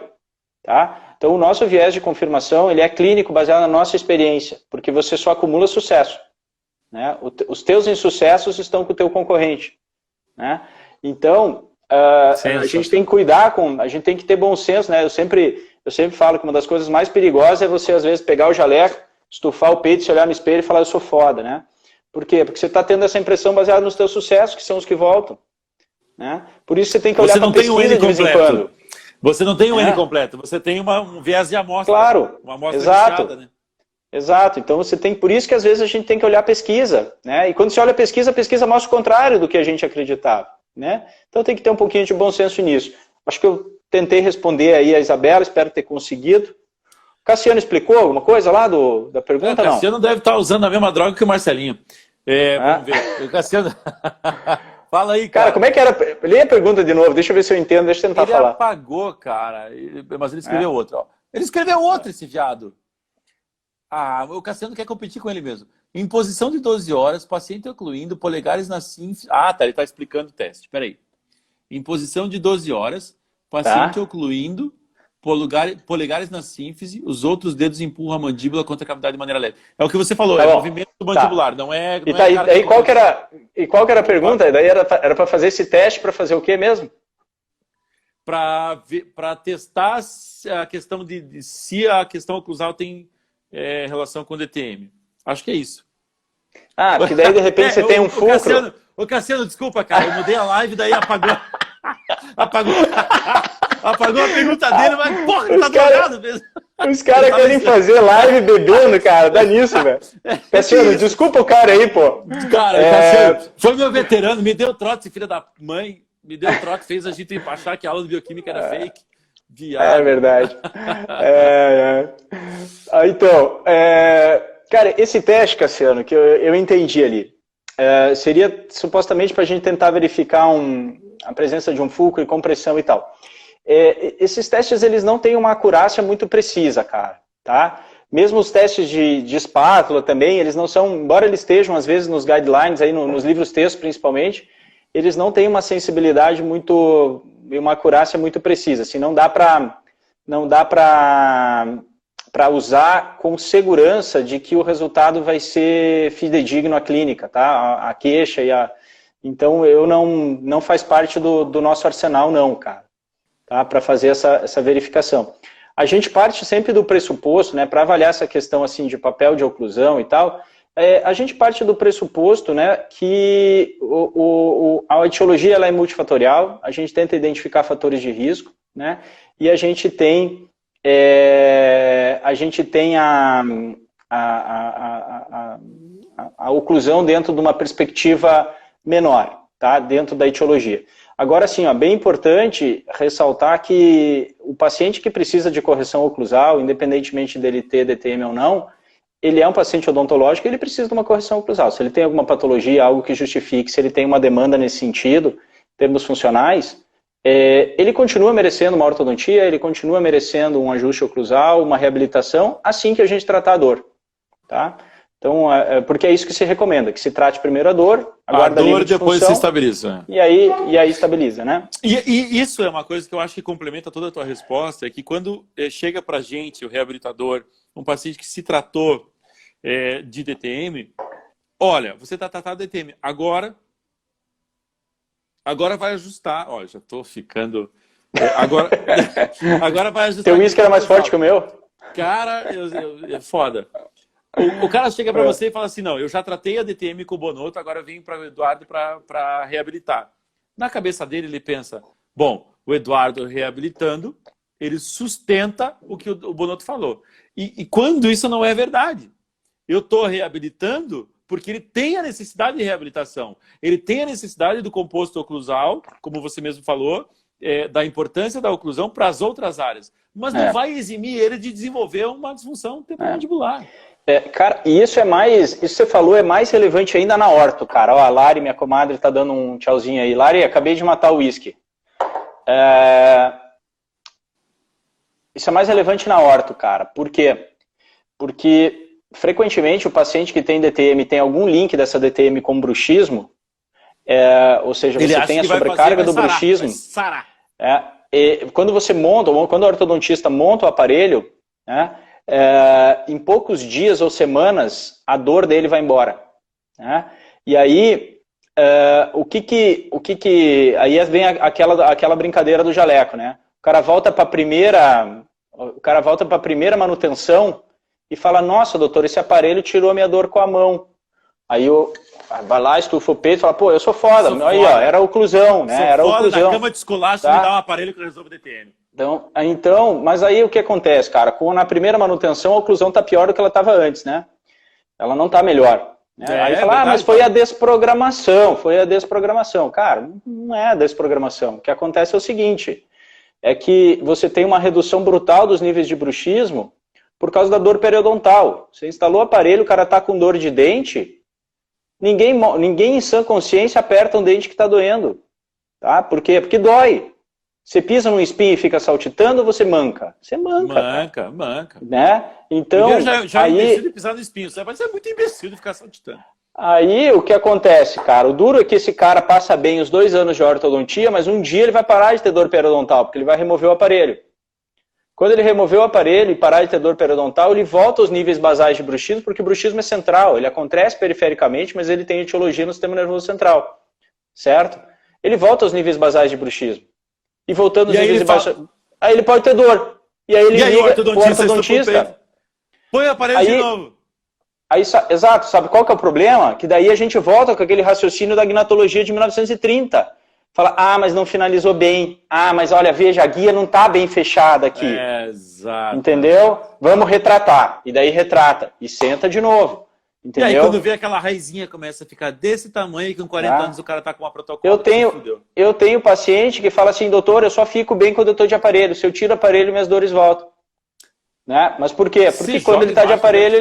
Tá? Então, o nosso viés de confirmação, ele é clínico, baseado na nossa experiência, porque você só acumula sucesso. Né? Os teus insucessos estão com o teu concorrente. Né? Então, a gente tem que cuidar a gente tem que ter bom senso, né? Eu sempre falo que uma das coisas mais perigosas é você, às vezes, pegar o jaleco, estufar o peito, se olhar no espelho e falar, eu sou foda, né? Por quê? Porque você está tendo essa impressão baseada nos teus sucessos, que são os que voltam. Né? Por isso você tem que olhar para a pesquisa de vez em quando. Você não tem um N completo, você tem um viés de amostra. Claro, uma amostra exato. Recheada, né? Exato, então por isso que às vezes a gente tem que olhar a pesquisa, né? E quando você olha a pesquisa mostra o contrário do que a gente acreditava, né? Então tem que ter um pouquinho de bom senso nisso. Acho que eu tentei responder aí a Isabela, espero ter conseguido. Cassiano explicou alguma coisa lá da pergunta? O Cassiano deve estar usando a mesma droga que o Marcelinho. Vamos ver. O Cassiano... Fala aí, cara. Cara, como é que era? Lê a pergunta de novo, deixa eu ver se eu entendo, deixa eu tentar falar. Ele apagou, cara, mas ele escreveu outra. Ó. Ele escreveu outra, esse viado. O Cassiano quer competir com ele mesmo. Em posição de 12 horas, paciente ocluindo, polegares na sínfise... tá, ele está explicando o teste. Peraí. Em posição de 12 horas, paciente ocluindo, polegares na sínfise, os outros dedos empurram a mandíbula contra a cavidade de maneira leve. É o que você falou, é movimento mandibular, não é... E qual que era a pergunta? Daí era para fazer esse teste, para fazer o quê mesmo? Para testar a questão de se a questão oclusal tem relação com o DTM. Acho que é isso. Porque daí de repente você tem um fulcro. Cassiano, desculpa, cara, eu mudei a live, daí apagou a pergunta dele, mas porra, tá drogado mesmo. Os caras querem fazer live bebendo, cara, dá nisso, velho. Cassiano, desculpa o cara aí, pô. Cara, Cassiano, foi meu veterano, me deu trote, filha da mãe, me deu trote, fez a gente achar que a aula de bioquímica era fake. É verdade. Então, cara, esse teste, Cassiano, que eu entendi ali, seria supostamente para a gente tentar verificar a presença de um fulcro e compressão e tal. Esses testes, eles não têm uma acurácia muito precisa, cara, tá? Mesmo os testes de espátula também, eles não são, embora eles estejam às vezes nos guidelines, aí nos livros textos principalmente, eles não têm uma sensibilidade uma acurácia muito precisa, assim, não dá para usar com segurança de que o resultado vai ser fidedigno à clínica, tá? A queixa então não faz parte do nosso arsenal não, cara, tá? Para fazer essa verificação. A gente parte sempre do pressuposto, né, para avaliar essa questão assim de papel de oclusão e tal, a gente parte do pressuposto, né, que a etiologia ela é multifatorial, a gente tenta identificar fatores de risco, né, e a gente tem a oclusão dentro de uma perspectiva menor, tá, dentro da etiologia. Agora sim, bem importante ressaltar que o paciente que precisa de correção oclusal, independentemente dele ter DTM ou não, ele é um paciente odontológico e ele precisa de uma correção oclusal. Se ele tem alguma patologia, algo que justifique, se ele tem uma demanda nesse sentido, em termos funcionais, ele continua merecendo uma ortodontia, ele continua merecendo um ajuste oclusal, uma reabilitação, assim que a gente tratar a dor. Tá? Então, porque é isso que se recomenda, que se trate primeiro a dor, aguarda a dor e depois se estabiliza. E aí estabiliza, né? E isso é uma coisa que eu acho que complementa toda a tua resposta, é que quando chega pra gente, o reabilitador, um paciente que se tratou de DTM, olha, você está tratado de DTM, agora vai ajustar, ó, já estou ficando... Agora vai ajustar... Teu uísque era mais forte que o meu? Cara, é foda. O cara chega para você e fala assim, não, eu já tratei a DTM com o Bonotto, agora eu vim para o Eduardo para reabilitar. Na cabeça dele, ele pensa, bom, o Eduardo reabilitando, ele sustenta o que o Bonotto falou. E quando isso não é verdade? Eu estou reabilitando porque ele tem a necessidade de reabilitação. Ele tem a necessidade do composto oclusal, como você mesmo falou, da importância da oclusão para as outras áreas. Mas não vai eximir ele de desenvolver uma disfunção temporomandibular. Cara, e isso que você falou é mais relevante ainda na orto, cara. Ó, a Lari, minha comadre, tá dando um tchauzinho aí. Lari, acabei de matar o uísque. Isso é mais relevante na orto, cara. Por quê? Porque frequentemente o paciente que tem DTM tem algum link dessa DTM com bruxismo, ou seja, você tem a sobrecarga do bruxismo. Quando você monta, quando o ortodontista monta o aparelho, né, em poucos dias ou semanas a dor dele vai embora, né? E aí aí vem aquela brincadeira do jaleco, né? O cara volta para a primeira manutenção e fala, nossa, doutor, esse aparelho tirou a minha dor com a mão. Aí vai lá, estufa o peito e fala, pô, eu sou foda. Aí, ó, era oclusão, né? Era oclusão. Na cama de esculacho, tá? Me dá um aparelho que resolve o DTM. Então, mas aí o que acontece, cara? Na primeira manutenção, a oclusão tá pior do que ela estava antes, né? Ela não tá melhor. Né? Aí fala, mas foi a desprogramação, Cara, não é a desprogramação. O que acontece é o seguinte, é que você tem uma redução brutal dos níveis de bruxismo por causa da dor periodontal. Você instalou o aparelho, o cara tá com dor de dente, ninguém em sã consciência aperta um dente que tá doendo. Tá? Por quê? Porque dói. Você pisa num espinho e fica saltitando ou você manca? Você manca. Manca. Né? Então, já é imbecil de pisar no espinho. Você vai ser muito imbecil de ficar saltitando. Aí o que acontece, cara? O duro é que esse cara passa bem os 2 anos de ortodontia, mas um dia ele vai parar de ter dor periodontal, porque ele vai remover o aparelho. Quando ele remover o aparelho e parar de ter dor periodontal, ele volta aos níveis basais de bruxismo, porque o bruxismo é central. Ele acontece perifericamente, mas ele tem etiologia no sistema nervoso central. Certo? Ele volta aos níveis basais de bruxismo. E voltando aos níveis baixos, aí ele pode ter dor. E aí ele liga o ortodontista. Põe o aparelho de novo. Exato, sabe qual que é o problema? Que daí a gente volta com aquele raciocínio da gnatologia de 1930. Fala, mas não finalizou bem. Mas olha, veja, a guia não está bem fechada aqui. Exato. Entendeu? Vamos retratar. E daí retrata. E senta de novo. Entendeu? E aí quando vê aquela raizinha começa a ficar desse tamanho, que com 40 anos o cara tá com uma protocolo. Eu tenho paciente que fala assim, doutor, eu só fico bem quando eu estou de aparelho. Se eu tiro o aparelho, minhas dores voltam. Né? Mas por quê? Porque quando ele está de aparelho,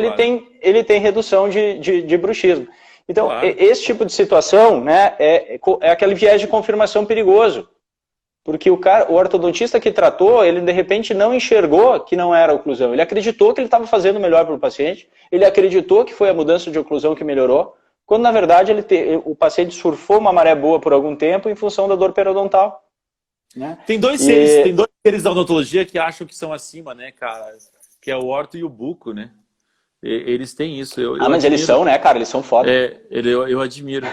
ele tem redução de bruxismo. Então, esse tipo de situação, né, é aquele viés de confirmação perigoso. Porque o ortodontista que tratou, ele de repente não enxergou que não era oclusão. Ele acreditou que ele estava fazendo melhor para o paciente, ele acreditou que foi a mudança de oclusão que melhorou, quando na verdade o paciente surfou uma maré boa por algum tempo em função da dor periodontal. Né? Tem dois seres da odontologia que acham que são acima, né, cara? Que é o orto e o buco, né? Eles têm isso. Mas eles são, né, cara? Eles são foda. Eu admiro.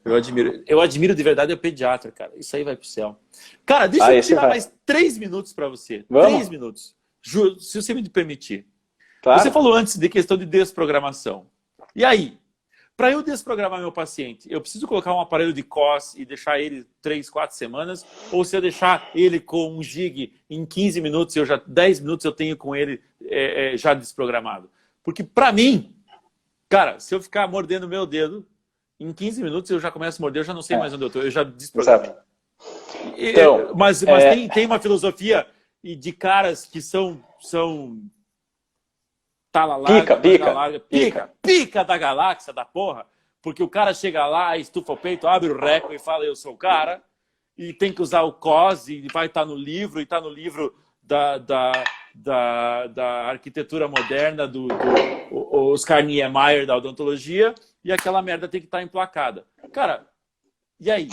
Eu admiro de verdade o pediatra, cara. Isso aí vai pro céu. Cara, deixa eu tirar mais 3 minutos para você. Vamos? 3 minutos. Juro, se você me permitir. Claro. Você falou antes de questão de desprogramação. E aí? Para eu desprogramar meu paciente, eu preciso colocar um aparelho de COS e deixar ele 3, 4 semanas? Ou se eu deixar ele com um gig em 15 minutos, 10 minutos eu tenho com ele já desprogramado? Porque para mim, cara, se eu ficar mordendo meu dedo, em 15 minutos eu já começo a morder, eu já não sei mais onde eu estou, eu já desprogramei. Então, mas tem uma filosofia de caras que são pica da galáxia, da porra, porque o cara chega lá, estufa o peito, abre o reco e fala, eu sou o cara, e tem que usar o COS, e vai estar no livro, e está no livro da arquitetura moderna, do Oscar Niemeyer, da odontologia, e aquela merda tem que estar emplacada. Cara, e aí?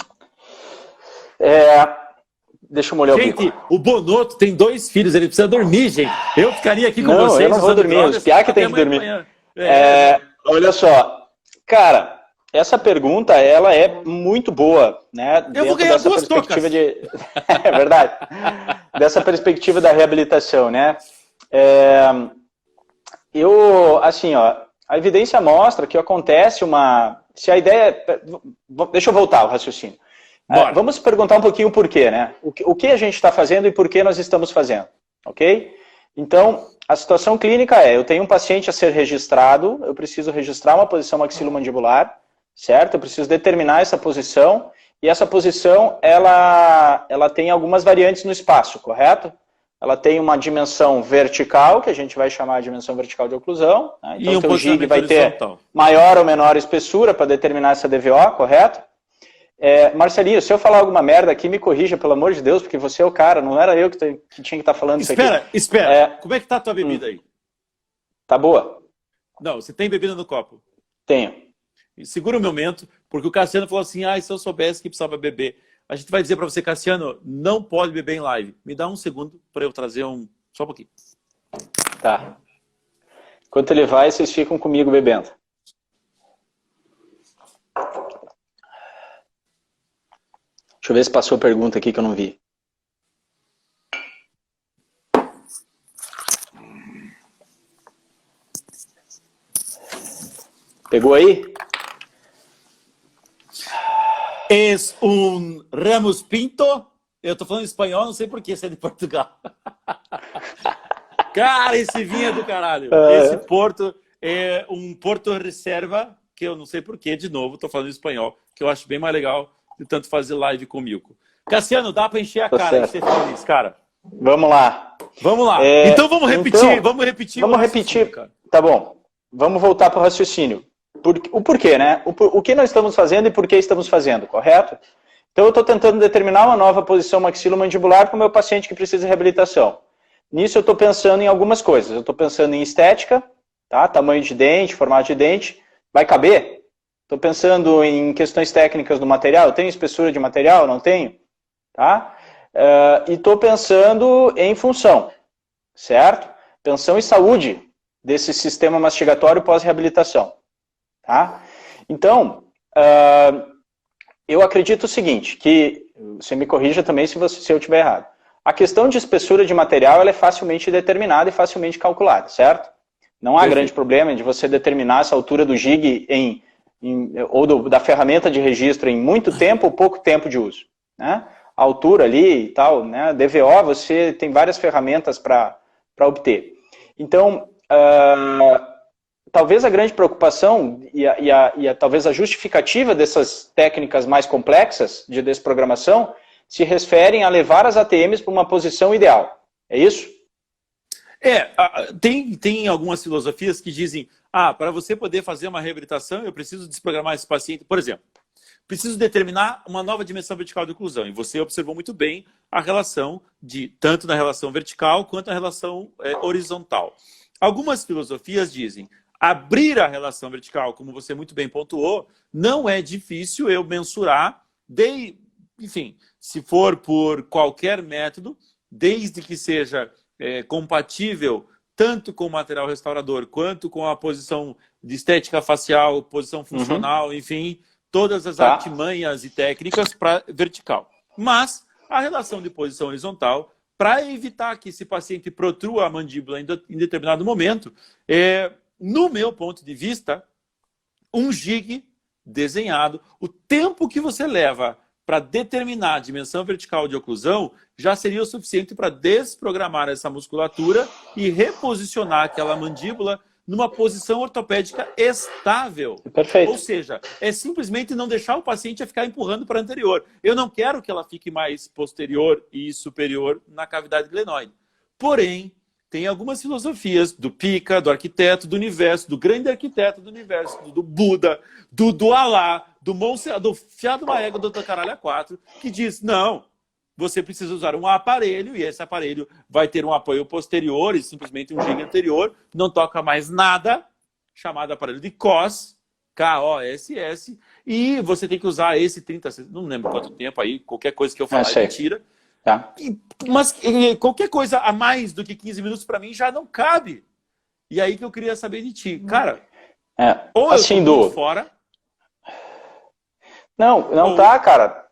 Deixa eu molhar gente, o Bonotto tem 2 filhos, ele precisa dormir, gente. Eu ficaria aqui com vocês. Não, eu não vou dormir, os piá que tem que dormir. Olha só, cara, essa pergunta, ela é muito boa, né? Eu vou ganhar 2 perspectiva É verdade. Dessa perspectiva da reabilitação, né? Assim, ó, a evidência mostra que acontece se a ideia... Deixa eu voltar ao raciocínio. Vamos perguntar um pouquinho o porquê, né? O que a gente está fazendo e por que nós estamos fazendo, ok? Então, a situação clínica eu tenho um paciente a ser registrado, eu preciso registrar uma posição maxilomandibular, certo? Eu preciso determinar essa posição, e essa posição, ela tem algumas variantes no espaço, correto? Ela tem uma dimensão vertical, que a gente vai chamar de dimensão vertical de oclusão, né? Então, o teu jig vai ter maior ou menor espessura para determinar essa DVO, correto? Marcelinho, se eu falar alguma merda aqui, me corrija, pelo amor de Deus, porque você é o cara, não era eu que tinha que estar falando isso aqui. Espera. Como é que tá a tua bebida aí? Tá boa. Não, você tem bebida no copo? Tenho. Segura o momento, porque o Cassiano falou assim, se eu soubesse que precisava beber. A gente vai dizer para você, Cassiano, não pode beber em live. Me dá um segundo para eu trazer só um pouquinho. Tá. Enquanto ele vai, vocês ficam comigo bebendo. Deixa eu ver se passou a pergunta aqui que eu não vi. Pegou aí? Es un Ramos Pinto. Eu tô falando espanhol, não sei porquê, se é de Portugal. Cara, esse vinho é do caralho. Esse Porto é um Porto Reserva, que eu não sei porquê, de novo, tô falando espanhol, que eu acho bem mais legal de tanto fazer live com o Milko. Cassiano, dá para encher a cara e ser feliz, cara. Vamos lá. Vamos lá. Então vamos repetir. Vamos repetir. Cara. Tá bom. Vamos voltar para o raciocínio. O porquê, né? O que nós estamos fazendo e por que estamos fazendo, correto? Então eu estou tentando determinar uma nova posição maxilomandibular para o meu paciente que precisa de reabilitação. Nisso eu estou pensando em algumas coisas. Eu estou pensando em estética, tá? Tamanho de dente, formato de dente. Vai caber? Estou pensando em questões técnicas do material. Eu tenho espessura de material? Não tenho? Tá? E estou pensando em função, certo? Pensão e saúde desse sistema mastigatório pós-reabilitação. Tá? Então, eu acredito o seguinte, que você me corrija também se eu estiver errado. A questão de espessura de material ela é facilmente determinada e facilmente calculada, certo? Não há grande problema de você determinar essa altura do jig ou da ferramenta de registro em muito tempo ou pouco tempo de uso, né? A altura ali e tal, né? DVO, você tem várias ferramentas para obter. Então, talvez a grande preocupação e talvez a justificativa dessas técnicas mais complexas de desprogramação se referem a levar as ATMs para uma posição ideal. É isso? Tem algumas filosofias que dizem, para você poder fazer uma reabilitação, eu preciso desprogramar esse paciente. Por exemplo, preciso determinar uma nova dimensão vertical de oclusão. E você observou muito bem a relação tanto na relação vertical quanto na relação horizontal. Algumas filosofias dizem, abrir a relação vertical, como você muito bem pontuou, não é difícil eu mensurar, enfim, se for por qualquer método, desde que seja compatível tanto com o material restaurador, quanto com a posição de estética facial, posição funcional, enfim, todas as artimanhas e técnicas para vertical. Mas a relação de posição horizontal, para evitar que esse paciente protrua a mandíbula em determinado momento, no meu ponto de vista, um jig desenhado, o tempo que você leva para determinar a dimensão vertical de oclusão já seria o suficiente para desprogramar essa musculatura e reposicionar aquela mandíbula numa posição ortopédica estável. Perfeito. Ou seja, é simplesmente não deixar o paciente a ficar empurrando para anterior. Eu não quero que ela fique mais posterior e superior na cavidade glenoide. Porém, tem algumas filosofias do Pica, do arquiteto do universo, do grande arquiteto do universo, do Buda, do Alá, do fiado uma égua do caralho a 4, que diz, não, você precisa usar um aparelho, e esse aparelho vai ter um apoio posterior e simplesmente um gig anterior, não toca mais nada, chamado aparelho de COS, K-O-S-S, e você tem que usar esse 30, não lembro quanto tempo aí, qualquer coisa que eu falar é mentira. Tá. Mas qualquer coisa a mais do que 15 minutos para mim já não cabe. E aí que eu queria saber de ti. Cara, ou assim, eu tô muito fora... Não tá, cara.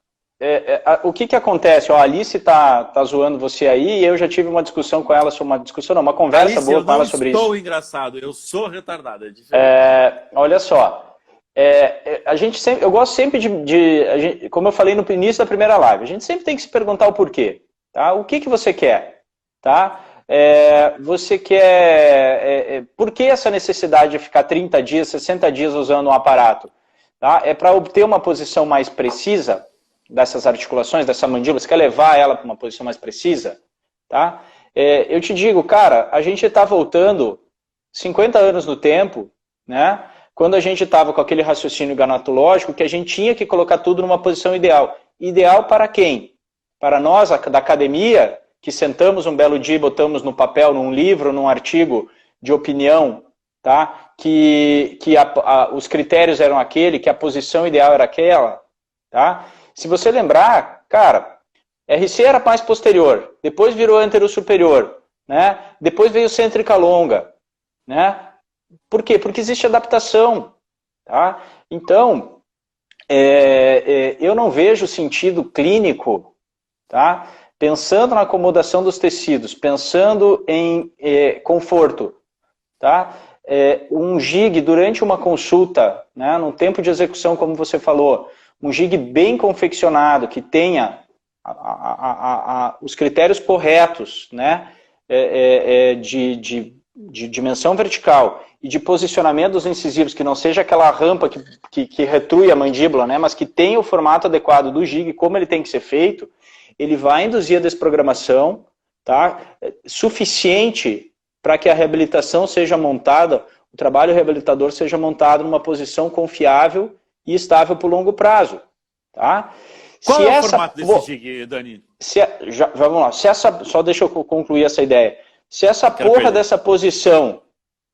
O que acontece? Ó, a Alice tá zoando você aí e eu já tive uma discussão com ela sobre uma conversa Alice, boa com ela sobre isso. Eu não estou engraçado, eu sou retardado. Olha só, eu gosto sempre como eu falei no início da primeira live, a gente sempre tem que se perguntar o porquê, tá? O que você quer, tá? Você quer... por que essa necessidade de ficar 30 dias, 60 dias usando um aparato? Tá? É para obter uma posição mais precisa dessas articulações, dessa mandíbula, você quer levar ela para uma posição mais precisa, tá? Eu te digo, cara, a gente está voltando 50 anos no tempo, né? Quando a gente estava com aquele raciocínio gnatológico que a gente tinha que colocar tudo numa posição ideal. Ideal para quem? Para nós, da academia, que sentamos um belo dia e botamos no papel, num livro, num artigo de opinião, tá? Que os critérios eram aquele, que a posição ideal era aquela, tá? Se você lembrar, cara, RC era mais posterior, depois virou antero superior, né? Depois veio cêntrica longa, né? Por quê? Porque existe adaptação, tá? Então, eu não vejo sentido clínico, tá? Pensando na acomodação dos tecidos, pensando em conforto, tá? Um gig durante uma consulta, né, num tempo de execução, como você falou, um gig bem confeccionado, que tenha os critérios corretos, né, de dimensão vertical e de posicionamento dos incisivos, que não seja aquela rampa que retrui a mandíbula, né, mas que tenha o formato adequado do gig, como ele tem que ser feito, ele vai induzir a desprogramação, tá, suficiente para que a reabilitação seja montada, o trabalho reabilitador seja montado numa posição confiável e estável por longo prazo. Tá? Qual é o formato desse gig, Dani? Vamos lá, só deixa eu concluir essa ideia. Se essa porra dessa posição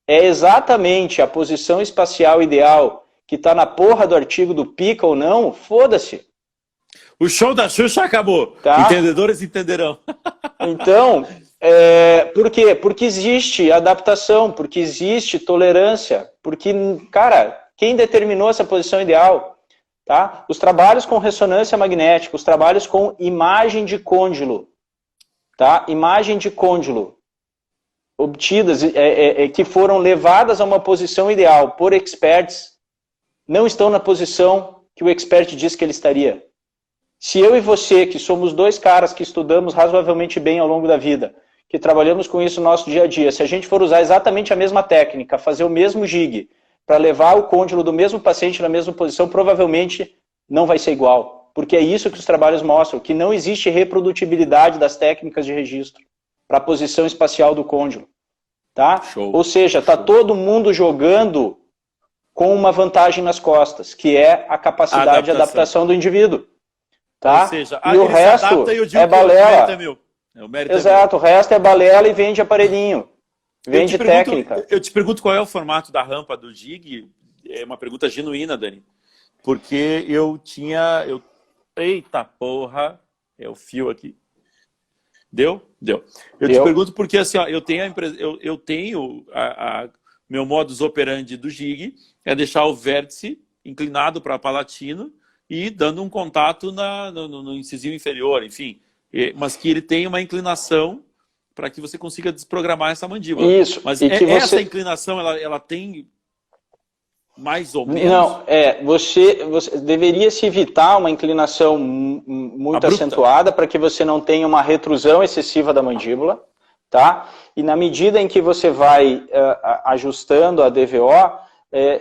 é exatamente a posição espacial ideal que está na porra do artigo do Pica ou não, foda-se. O show da Xuxa acabou. Tá? Entendedores entenderão. Então... por quê? Porque existe adaptação, porque existe tolerância, porque, cara, quem determinou essa posição ideal? Tá? Os trabalhos com ressonância magnética, os trabalhos com imagem de côndilo, tá? Imagem de côndilo, obtidas, que foram levadas a uma posição ideal por experts, não estão na posição que o expert diz que ele estaria. Se eu e você, que somos dois caras que estudamos razoavelmente bem ao longo da vida, que trabalhamos com isso no nosso dia a dia, se a gente for usar exatamente a mesma técnica, fazer o mesmo gig, para levar o côndilo do mesmo paciente na mesma posição, provavelmente não vai ser igual. Porque é isso que os trabalhos mostram, que não existe reprodutibilidade das técnicas de registro para a posição espacial do côndilo. Tá? Ou seja, está todo mundo jogando com uma vantagem nas costas, que é a capacidade de adaptação do indivíduo. Tá? Ou seja, e o resto é balela. Exato, o resto é balela e vende aparelhinho. Vende técnica. Eu te pergunto qual é o formato da rampa do gig. É uma pergunta genuína, Dani. Porque eita porra, é o fio aqui. Deu? Deu. Te pergunto porque assim, ó, eu tenho meu modus operandi do gig é deixar o vértice inclinado para palatino e dando um contato no incisivo inferior, enfim. Mas que ele tem uma inclinação para que você consiga desprogramar essa mandíbula. Isso. Mas essa inclinação, ela tem mais ou menos? Não, você deveria se evitar uma inclinação muito acentuada para que você não tenha uma retrusão excessiva da mandíbula, tá? E na medida em que você vai ajustando a DVO,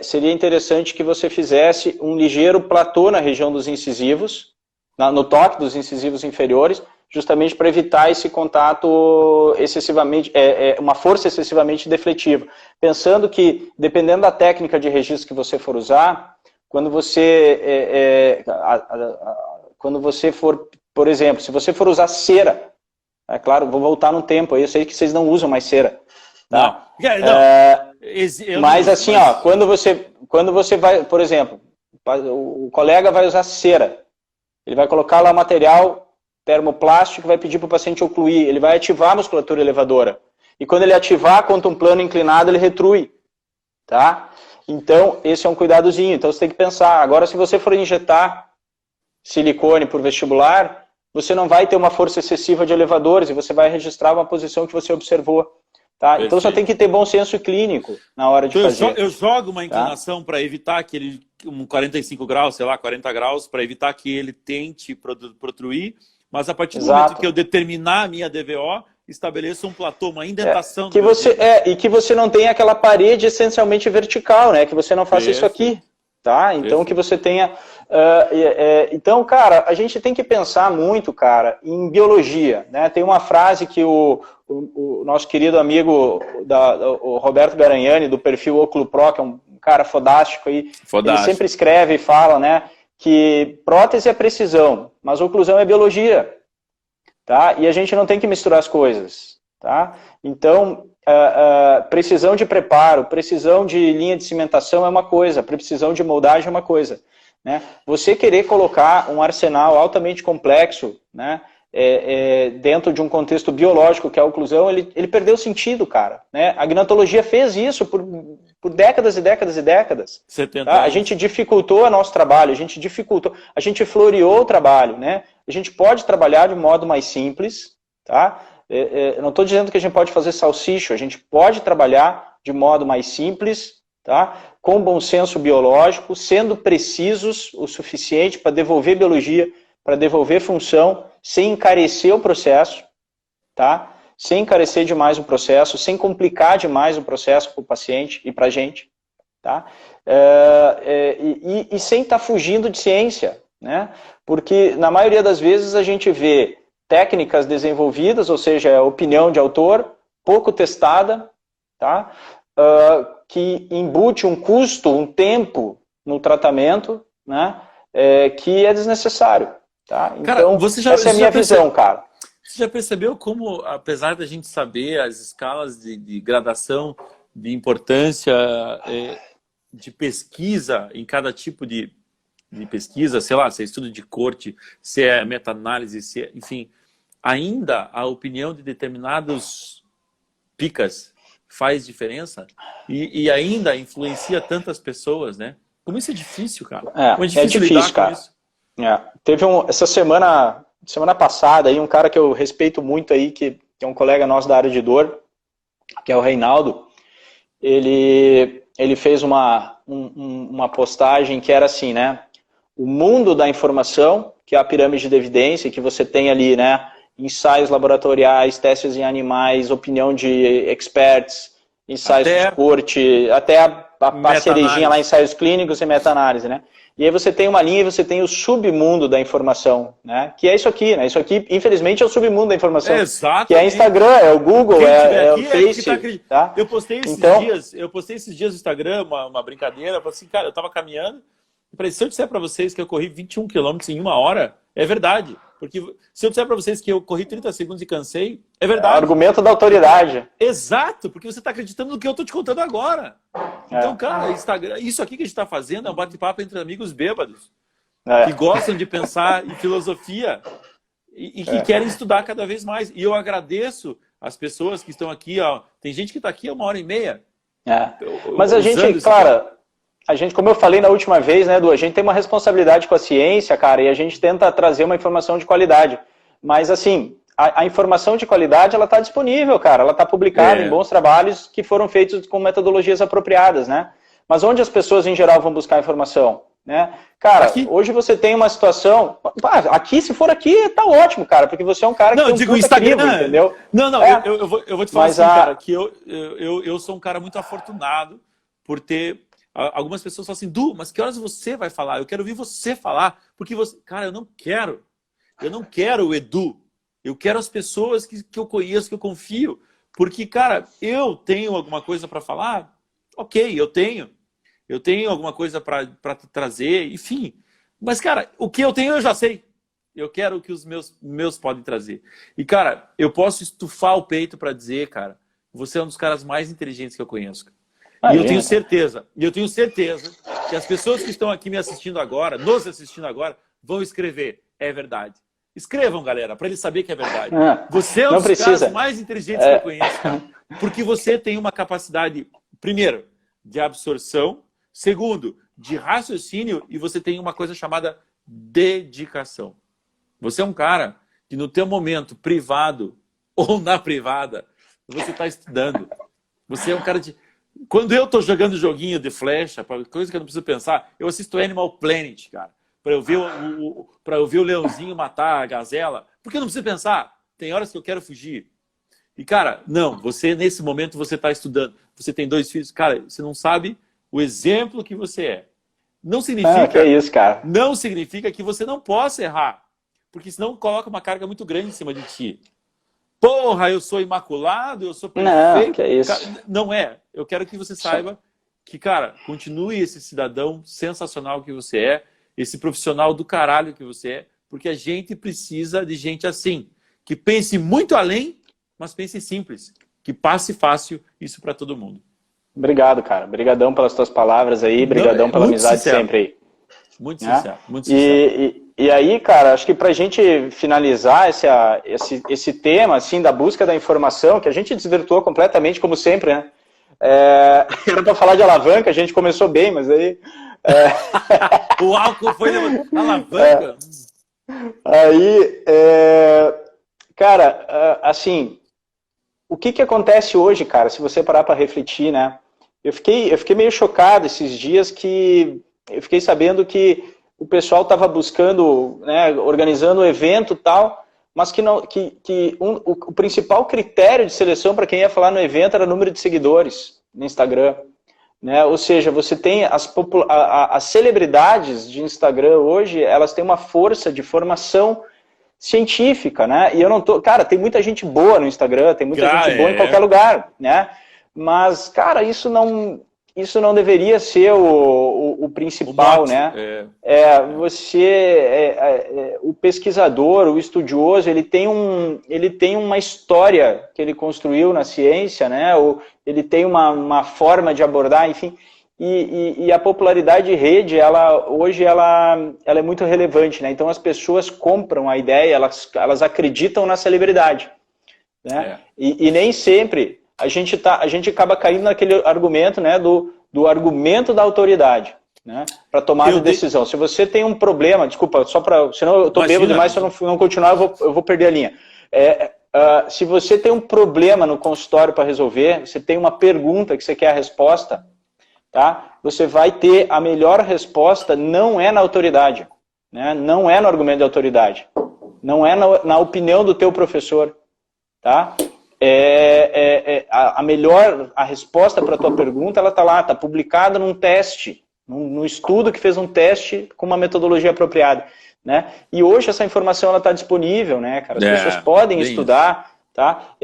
seria interessante que você fizesse um ligeiro platô na região dos incisivos, no toque dos incisivos inferiores, justamente para evitar esse contato excessivamente, uma força excessivamente defletiva. Pensando que, dependendo da técnica de registro que você for usar, quando você, quando você for, por exemplo, se você for usar cera, é claro, vou voltar no tempo aí, eu sei que vocês não usam mais cera. Tá? Mas assim, ó, quando você vai, por exemplo, o colega vai usar cera, ele vai colocar lá o material termoplástico, vai pedir para o paciente ocluir, ele vai ativar a musculatura elevadora. E quando ele ativar contra um plano inclinado, ele retrui. Tá? Então, esse é um cuidadozinho. Então, você tem que pensar. Agora, se você for injetar silicone por vestibular, você não vai ter uma força excessiva de elevadores e você vai registrar uma posição que você observou. Tá? Então, só tem que ter bom senso clínico na hora de fazer. Eu jogo uma inclinação para evitar que ele, 45 graus, sei lá, 40 graus, para evitar que ele tente protruir, mas a partir do momento que eu determinar a minha DVO, estabeleça um platô, uma indentação. E que você não tenha aquela parede essencialmente vertical, né? Que você não faça isso aqui. Tá? Então, que você tenha... então, cara, a gente tem que pensar muito, cara, em biologia. Né? Tem uma frase que o nosso querido amigo, o Roberto Garanhani, do perfil Oculo Pro, que é um cara fodástico aí, ele sempre escreve e fala, né, que prótese é precisão, mas oclusão é biologia. Tá? E a gente não tem que misturar as coisas. Tá? Então, precisão de preparo, precisão de linha de cimentação é uma coisa, precisão de moldagem é uma coisa. Né? Você querer colocar um arsenal altamente complexo, né, dentro de um contexto biológico, que é a oclusão, ele perdeu sentido, cara. Né? A gnatologia fez isso por décadas e décadas e décadas. Tá? A gente dificultou o nosso trabalho, a gente floreou o trabalho. Né? A gente pode trabalhar de modo mais simples, tá? Eu não estou dizendo que a gente pode fazer salsicha, a gente pode trabalhar de modo mais simples, tá? Com bom senso biológico, sendo precisos o suficiente para devolver biologia, para devolver função, sem encarecer o processo, tá? Sem encarecer demais o processo, sem complicar demais o processo para o paciente e para a gente. Tá? E sem estar fugindo de ciência, né? Porque na maioria das vezes a gente vê técnicas desenvolvidas, ou seja, opinião de autor, pouco testada, tá? Que embute um custo, um tempo no tratamento, né? Que é desnecessário. Tá? Cara, então, essa é a minha visão, cara. Você já percebeu como, apesar da gente saber as escalas de gradação, de importância de pesquisa em cada tipo de pesquisa, sei lá, se é estudo de corte, se é meta-análise, enfim, ainda a opinião de determinados picas faz diferença e ainda influencia tantas pessoas, né? Como isso é difícil, cara. Como é difícil lidar cara. Com isso. Teve essa semana passada, aí, um cara que eu respeito muito aí, que é um colega nosso da área de dor, que é o Reinaldo. Ele fez uma postagem que era assim, né? O mundo da informação, que é a pirâmide de evidência, que você tem ali, né? Ensaios laboratoriais, testes em animais, opinião de experts, ensaios de corte, até a cerejinha lá, ensaios clínicos e meta-análise, né? E aí você tem uma linha e você tem o submundo da informação, né? Que é isso aqui, né? Isso aqui, infelizmente, é o submundo da informação. Exatamente. Que é Instagram, é o Google, é o Face. Tá? Eu postei esses dias no Instagram, uma brincadeira, eu falei assim, cara, eu tava caminhando, e falei, se eu disser para vocês que eu corri 21 quilômetros em 1 hora, é verdade. Porque se eu disser para vocês que eu corri 30 segundos e cansei, é verdade. É o argumento da autoridade. Exato, porque você está acreditando no que eu estou te contando agora. Então, cara, Instagram, isso aqui que a gente está fazendo é um bate-papo entre amigos bêbados. Que gostam de pensar em filosofia e que querem estudar cada vez mais. E eu agradeço as pessoas que estão aqui. Ó, tem gente que está aqui há 1h30. Mas a gente, cara... A gente, como eu falei na última vez, né, Edu, a gente tem uma responsabilidade com a ciência, cara, e a gente tenta trazer uma informação de qualidade. Mas, assim, a informação de qualidade, ela está disponível, cara. Ela está publicada em bons trabalhos que foram feitos com metodologias apropriadas, né? Mas onde as pessoas, em geral, vão buscar informação? Né? Cara, hoje você tem uma situação... Aqui, se for aqui, tá ótimo, cara, porque você é um cara que tem um Instagram, crivo, entendeu? Não, eu vou te falar assim, cara, que eu sou um cara muito afortunado por ter... Algumas pessoas falam assim, Du, mas que horas você vai falar? Eu quero ouvir você falar. Porque você... Cara, eu não quero o Edu. Eu quero as pessoas que eu conheço, que eu confio. Porque, cara, eu tenho alguma coisa para falar? Ok, eu tenho. eu tenho alguma coisa para trazer, enfim. Mas, cara, o que eu tenho eu já sei. Eu quero o que os meus podem trazer. E, cara, eu posso estufar o peito para dizer, cara, você é um dos caras mais inteligentes que eu conheço. E eu tenho certeza que as pessoas que estão aqui me assistindo agora, nos assistindo agora, vão escrever, é verdade. Escrevam, galera, para eles saberem que é verdade. Você é um dos caras mais inteligentes que eu conheço, cara. Porque você tem uma capacidade, primeiro, de absorção, segundo, de raciocínio, e você tem uma coisa chamada dedicação. Você é um cara que no teu momento privado ou na privada, você está estudando. Você é um cara de... Quando eu estou jogando joguinho de flecha, coisa que eu não preciso pensar, eu assisto Animal Planet, cara, para eu ver o leãozinho matar a gazela, porque eu não preciso pensar. Tem horas que eu quero fugir. E, cara, não, você, nesse momento, você está estudando. Você tem 2 filhos. Cara, você não sabe o exemplo que você é. Não significa, que é isso, cara. Não significa que você não possa errar. Porque senão coloca uma carga muito grande em cima de ti. Porra, eu sou imaculado, eu sou perfeito. Não, que é isso. Cara, não é. Eu quero que você saiba que, cara, continue esse cidadão sensacional que você é, esse profissional do caralho que você é, porque a gente precisa de gente assim, que pense muito além, mas pense simples, que passe fácil isso para todo mundo. Obrigado, cara. Obrigadão pelas tuas palavras aí, brigadão pela amizade sincero. Sempre aí. Muito sincero, muito sincero. E aí, cara, acho que pra gente finalizar esse tema, assim, da busca da informação, que a gente desvirtuou completamente, como sempre, né? Era pra falar de alavanca, a gente começou bem, mas aí... O álcool foi alavanca? Aí, cara, assim, o que acontece hoje, cara, se você parar pra refletir, né? Eu fiquei meio chocado esses dias que eu fiquei sabendo que o pessoal estava buscando, né, organizando um evento e tal, mas o principal critério de seleção para quem ia falar no evento era o número de seguidores no Instagram. Né? Ou seja, você tem as celebridades de Instagram hoje, elas têm uma força de formação científica, né? E eu não tô... Cara, tem muita gente boa no Instagram, tem muita gente boa em qualquer lugar, né? Mas, cara, isso não deveria ser o principal, né? O pesquisador, o estudioso, ele tem uma história que ele construiu na ciência, né? Ele tem uma forma de abordar, enfim. E a popularidade de rede, hoje ela é muito relevante, né? Então as pessoas compram a ideia, elas acreditam na celebridade, né? E nem sempre a gente acaba caindo naquele argumento, né? Do argumento da autoridade, né, para tomar a decisão. Se você tem um problema, desculpa, senão eu estou bêbado demais, se eu não continuar, eu vou perder a linha. Se você tem um problema no consultório para resolver, você tem uma pergunta que você quer a resposta, tá? Você vai ter a melhor resposta, não é na autoridade, né? Não é no argumento da autoridade, não é na opinião do teu professor, tá? A resposta para a tua pergunta, ela está lá, está publicada num teste, num estudo que fez um teste com uma metodologia apropriada, né? E hoje essa informação está disponível, né, cara? As pessoas podem estudar, tá?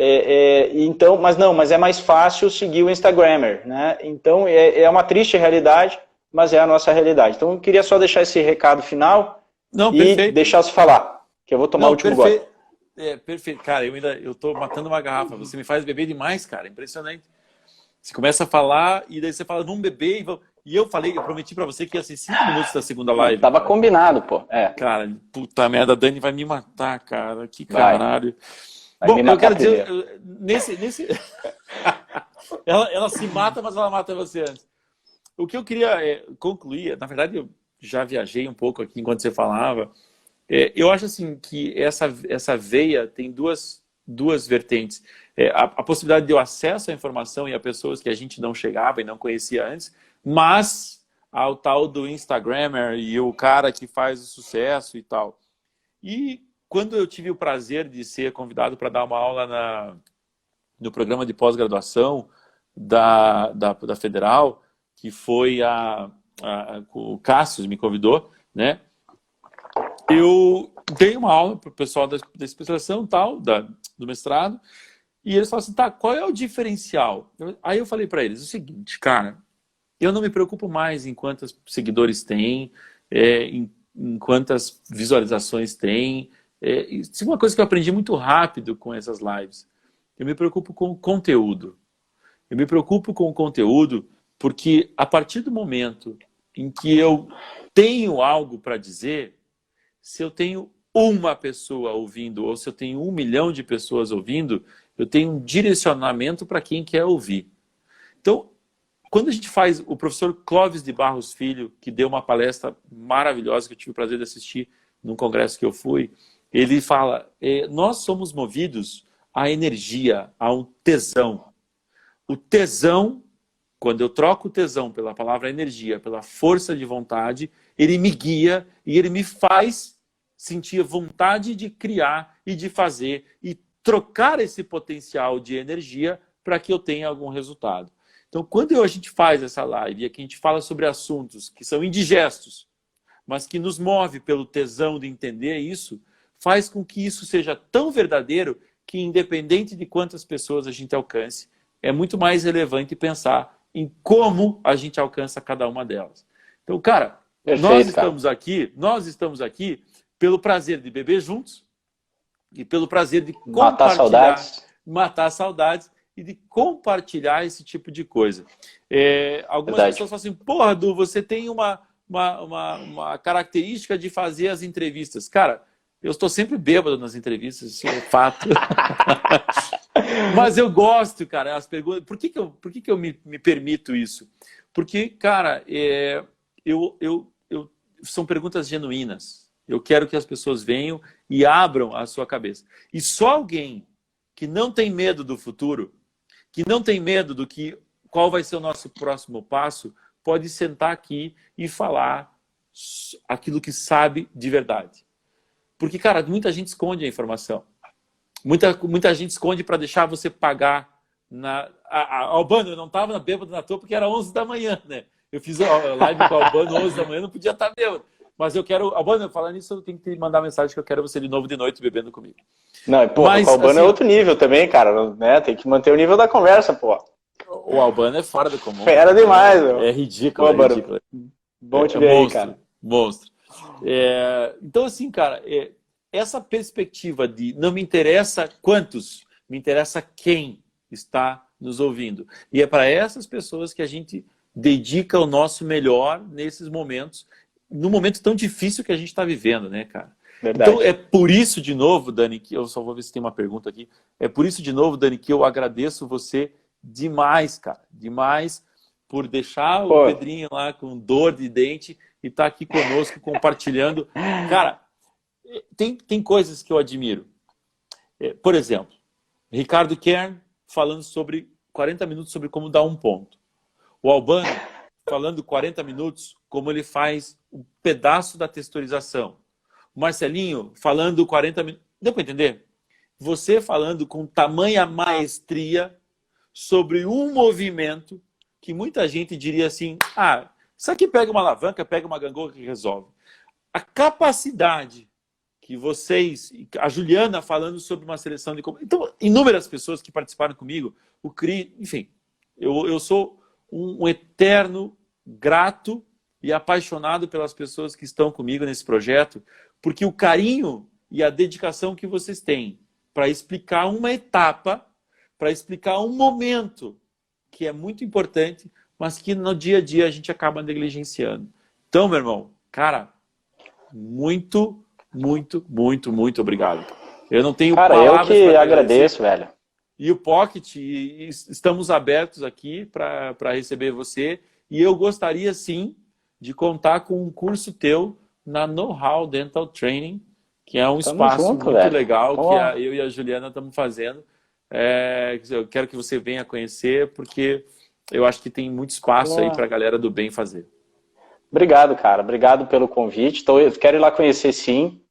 Então, mas é mais fácil seguir o Instagrammer, né? Então é uma triste realidade, mas é a nossa realidade. Então eu queria só deixar esse recado final e deixar você falar, que eu vou tomar o último gole. Perfeito. Cara, eu tô matando uma garrafa. Você me faz beber demais, cara. Impressionante. Você começa a falar e daí você fala, vamos beber. E eu prometi pra você que ia ser 5 minutos da segunda live. Tava combinado, pô. Cara, puta merda, a Dani vai me matar, cara. Que caralho. Bom, eu quero dizer, ela se mata, mas ela mata você antes. O que eu queria concluir, na verdade eu já viajei um pouco aqui enquanto você falava. Eu acho assim que essa veia tem duas vertentes. A possibilidade de eu acesso à informação e a pessoas que a gente não chegava e não conhecia antes, mas ao tal do Instagrammer e o cara que faz o sucesso e tal. E quando eu tive o prazer de ser convidado para dar uma aula no programa de pós-graduação da Federal, que foi o Cássio me convidou, né? Eu dei uma aula para o pessoal da especialização tal, do mestrado, e eles falaram assim, tá, qual é o diferencial? Aí eu falei para eles o seguinte, cara, eu não me preocupo mais em quantos seguidores tem, em quantas visualizações tem. Isso é uma coisa que eu aprendi muito rápido com essas lives. Eu me preocupo com o conteúdo. Eu me preocupo com o conteúdo porque a partir do momento em que eu tenho algo para dizer, se eu tenho uma pessoa ouvindo ou se eu tenho 1 milhão de pessoas ouvindo, eu tenho um direcionamento para quem quer ouvir. Então, quando a gente faz, o professor Clóvis de Barros Filho, que deu uma palestra maravilhosa que eu tive o prazer de assistir num congresso que eu fui, ele fala, nós somos movidos à energia, a um tesão. O tesão, quando eu troco o tesão pela palavra energia, pela força de vontade, ele me guia e ele me faz sentir vontade de criar e de fazer e trocar esse potencial de energia para que eu tenha algum resultado. Então, quando a gente faz essa live e aqui a gente fala sobre assuntos que são indigestos, mas que nos move pelo tesão de entender isso, faz com que isso seja tão verdadeiro que, independente de quantas pessoas a gente alcance, é muito mais relevante pensar em como a gente alcança cada uma delas. Então, cara, Perfeito, nós estamos aqui pelo prazer de beber juntos e pelo prazer de matar saudades e de compartilhar esse tipo de coisa. Algumas pessoas falam assim, porra, Du, você tem uma característica de fazer as entrevistas. Cara, eu estou sempre bêbado nas entrevistas, isso é fato. Mas eu gosto, cara, as perguntas. Por que eu me permito isso? Porque, cara, são perguntas genuínas. Eu quero que as pessoas venham e abram a sua cabeça. E só alguém que não tem medo do futuro, que não tem medo do qual vai ser o nosso próximo passo, pode sentar aqui e falar aquilo que sabe de verdade. Porque, cara, muita gente esconde a informação. Muita gente esconde para deixar você pagar. Albano, eu não estava na bêbado na toa porque era 11 da manhã, né? Eu fiz a live com o Albano 11 da manhã, não podia estar bêbado. Mas eu quero... Albano, falando nisso, eu tenho que te mandar mensagem que eu quero você de novo de noite bebendo comigo. Não, pô, o Albano assim, é outro nível também, cara. Né? Tem que manter o nível da conversa, pô. O Albano é fora do comum. Fera demais, meu. É ridículo, pô, ridículo. Bom te ver aí, cara. Monstro. Então, assim, cara, essa perspectiva de não me interessa quantos, me interessa quem está nos ouvindo. E é para essas pessoas que a gente dedica o nosso melhor nesses momentos, num momento tão difícil que a gente está vivendo, né, cara? Verdade. Então, é por isso, de novo, Dani, que eu só vou ver se tem uma pergunta aqui. É por isso, de novo, Dani, que eu agradeço você demais, cara. Demais por deixar o Pedrinho lá com dor de dente e estar aqui conosco, compartilhando. Cara, tem coisas que eu admiro. Por exemplo, Ricardo Kern falando sobre 40 minutos sobre como dar um ponto. O Albano falando 40 minutos como ele faz um pedaço da texturização. O Marcelinho falando 40 minutos. Deu para entender? Você falando com tamanha maestria sobre um movimento que muita gente diria assim, isso aqui pega uma alavanca, pega uma gangorra que resolve. A capacidade que vocês, a Juliana falando sobre uma seleção de... Então, inúmeras pessoas que participaram comigo, o Cris, enfim, eu sou um eterno grato e apaixonado pelas pessoas que estão comigo nesse projeto, porque o carinho e a dedicação que vocês têm para explicar uma etapa, para explicar um momento que é muito importante, mas que no dia a dia a gente acaba negligenciando. Então, meu irmão, cara, muito obrigado. Eu não tenho palavras. Cara, eu que agradeço, velho. E o Pocket, estamos abertos aqui para receber você. E eu gostaria, sim, de contar com um curso teu na Know-How Dental Training, que é um espaço muito legal que eu e a Juliana estamos fazendo. Eu quero que você venha conhecer, porque eu acho que tem muito espaço aí para a galera do bem fazer. Obrigado, cara. Obrigado pelo convite. Então, eu quero ir lá conhecer, sim.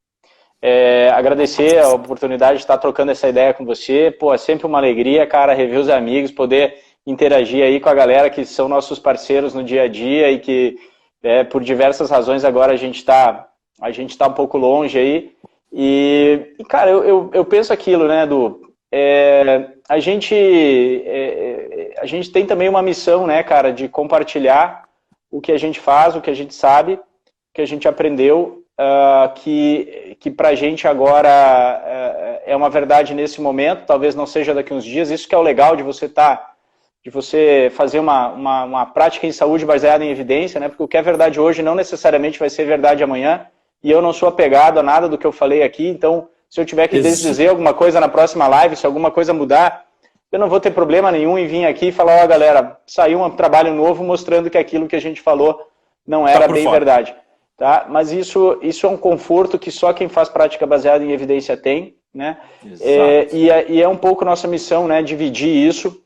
Agradecer a oportunidade de estar trocando essa ideia com você. Pô, é sempre uma alegria, cara, rever os amigos, poder interagir aí com a galera que são nossos parceiros no dia a dia e que, por diversas razões, agora a gente tá um pouco longe aí. E cara, eu penso aquilo, né, a gente tem também uma missão, né, cara, de compartilhar o que a gente faz, o que a gente sabe, o que a gente aprendeu, que pra gente agora é uma verdade nesse momento, talvez não seja daqui uns dias. Isso que é o legal de você de você fazer uma prática em saúde baseada em evidência, né? Porque o que é verdade hoje não necessariamente vai ser verdade amanhã, e eu não sou apegado a nada do que eu falei aqui, então se eu tiver que desdizer alguma coisa na próxima live, se alguma coisa mudar, eu não vou ter problema nenhum em vir aqui e falar, ó, galera, saiu um trabalho novo mostrando que aquilo que a gente falou não era bem verdade. Tá? Mas isso é um conforto que só quem faz prática baseada em evidência tem, né? E é um pouco nossa missão, né? Dividir isso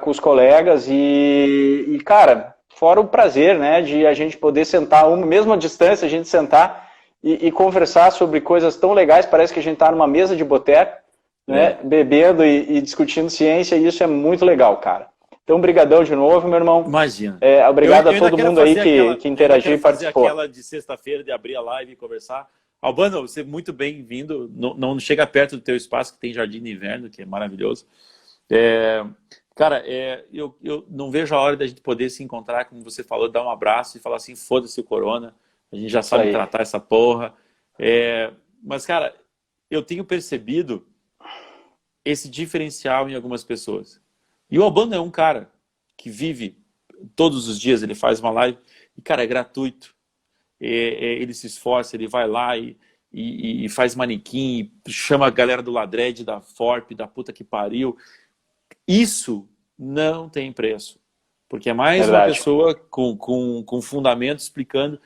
com os colegas e, cara, fora o prazer, né? De a gente poder sentar, mesmo à distância, a gente sentar e conversar sobre coisas tão legais. Parece que a gente está numa mesa de boteco, né? Bebendo e discutindo ciência, e isso é muito legal, cara. Então, brigadão de novo, meu irmão. Imagina. Obrigado a todo mundo aí que interagiu e participou. Aquela de sexta-feira, de abrir a live e conversar. Albano, você é muito bem-vindo. Não chega perto do teu espaço, que tem Jardim de Inverno, que é maravilhoso. Cara, eu não vejo a hora da gente poder se encontrar, como você falou, dar um abraço e falar assim, foda-se o corona, a gente já sabe tratar essa porra. Mas, cara, eu tenho percebido esse diferencial em algumas pessoas. E o Albano é um cara que vive todos os dias, ele faz uma live, e, cara, é gratuito. Ele se esforça, ele vai lá e faz manequim, chama a galera do Ladred, da Forp, da puta que pariu. Isso não tem preço. Porque é mais uma pessoa com fundamento explicando.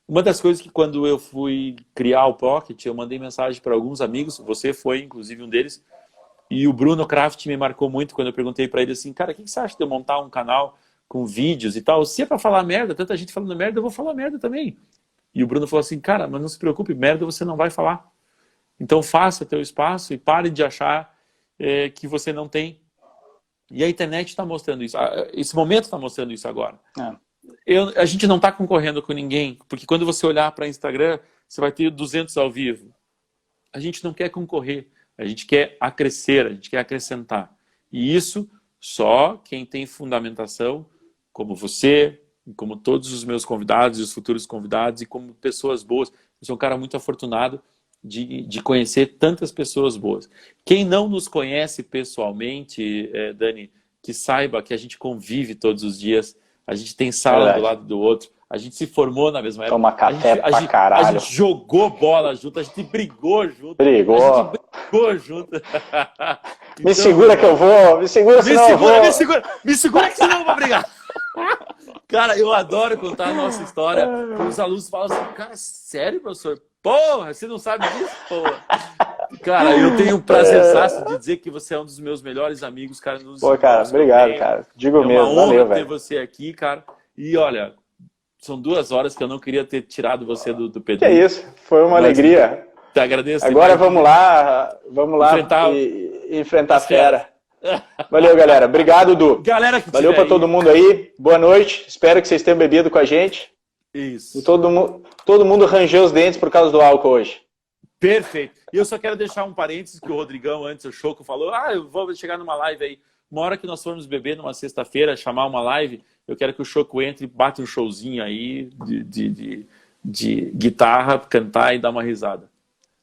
Uma das coisas que quando eu fui criar o Pocket, eu mandei mensagem para alguns amigos, você foi inclusive um deles, e o Bruno Kraft me marcou muito quando eu perguntei para ele assim, cara, o que você acha de eu montar um canal com vídeos e tal? Se é para falar merda, tanta gente falando merda, eu vou falar merda também. E o Bruno falou assim, cara, mas não se preocupe, merda você não vai falar. Então faça teu espaço e pare de achar que você não tem. E a internet está mostrando isso. Esse momento está mostrando isso agora. A gente não está concorrendo com ninguém, porque quando você olhar para Instagram, você vai ter 200 ao vivo. A gente não quer concorrer, a gente quer acrescer, a gente quer acrescentar. E isso só quem tem fundamentação, como você, como todos os meus convidados e os futuros convidados, e como pessoas boas. Eu sou um cara muito afortunado de conhecer tantas pessoas boas. Quem não nos conhece pessoalmente, Dani, que saiba que a gente convive todos os dias, a gente tem sala do lado do outro, a gente se formou na mesma época. Toma café pra caralho. A gente jogou bola junto, a gente brigou junto. A gente brigou junto. Então, me segura que eu vou, me segura senão eu vou. Me segura que senão eu vou brigar. Cara, eu adoro contar a nossa história. Os alunos falam assim, cara, sério, professor? Porra, você não sabe disso, porra. Cara, eu tenho um prazer de dizer que você é um dos meus melhores amigos, cara. Pô, cara, obrigado, cara. Digo mesmo, valeu, velho. É uma honra ter você aqui, cara. E olha, são 2 horas que eu não queria ter tirado você do Pedro. Que é isso, foi uma alegria. Te agradeço. Agora vamos lá enfrentar a fera. Valeu, galera. Obrigado, Du. Galera que valeu para todo mundo aí. Boa noite. Espero que vocês tenham bebido com a gente. Isso. E todo mundo rangeu os dentes por causa do álcool hoje. Perfeito. E eu só quero deixar um parênteses que o Rodrigão, antes, o Choco, falou, eu vou chegar numa live aí. Uma hora que nós formos beber numa sexta-feira, chamar uma live, eu quero que o Choco entre e bata um showzinho aí de guitarra, cantar e dar uma risada.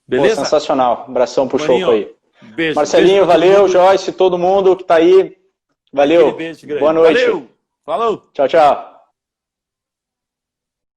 Beleza? Pô, sensacional. Um abração pro Choco aí. Beijo. Marcelinho, valeu. Joyce, todo mundo que tá aí. Valeu. Beijo grande. Boa noite. Valeu. Falou. Tchau, tchau.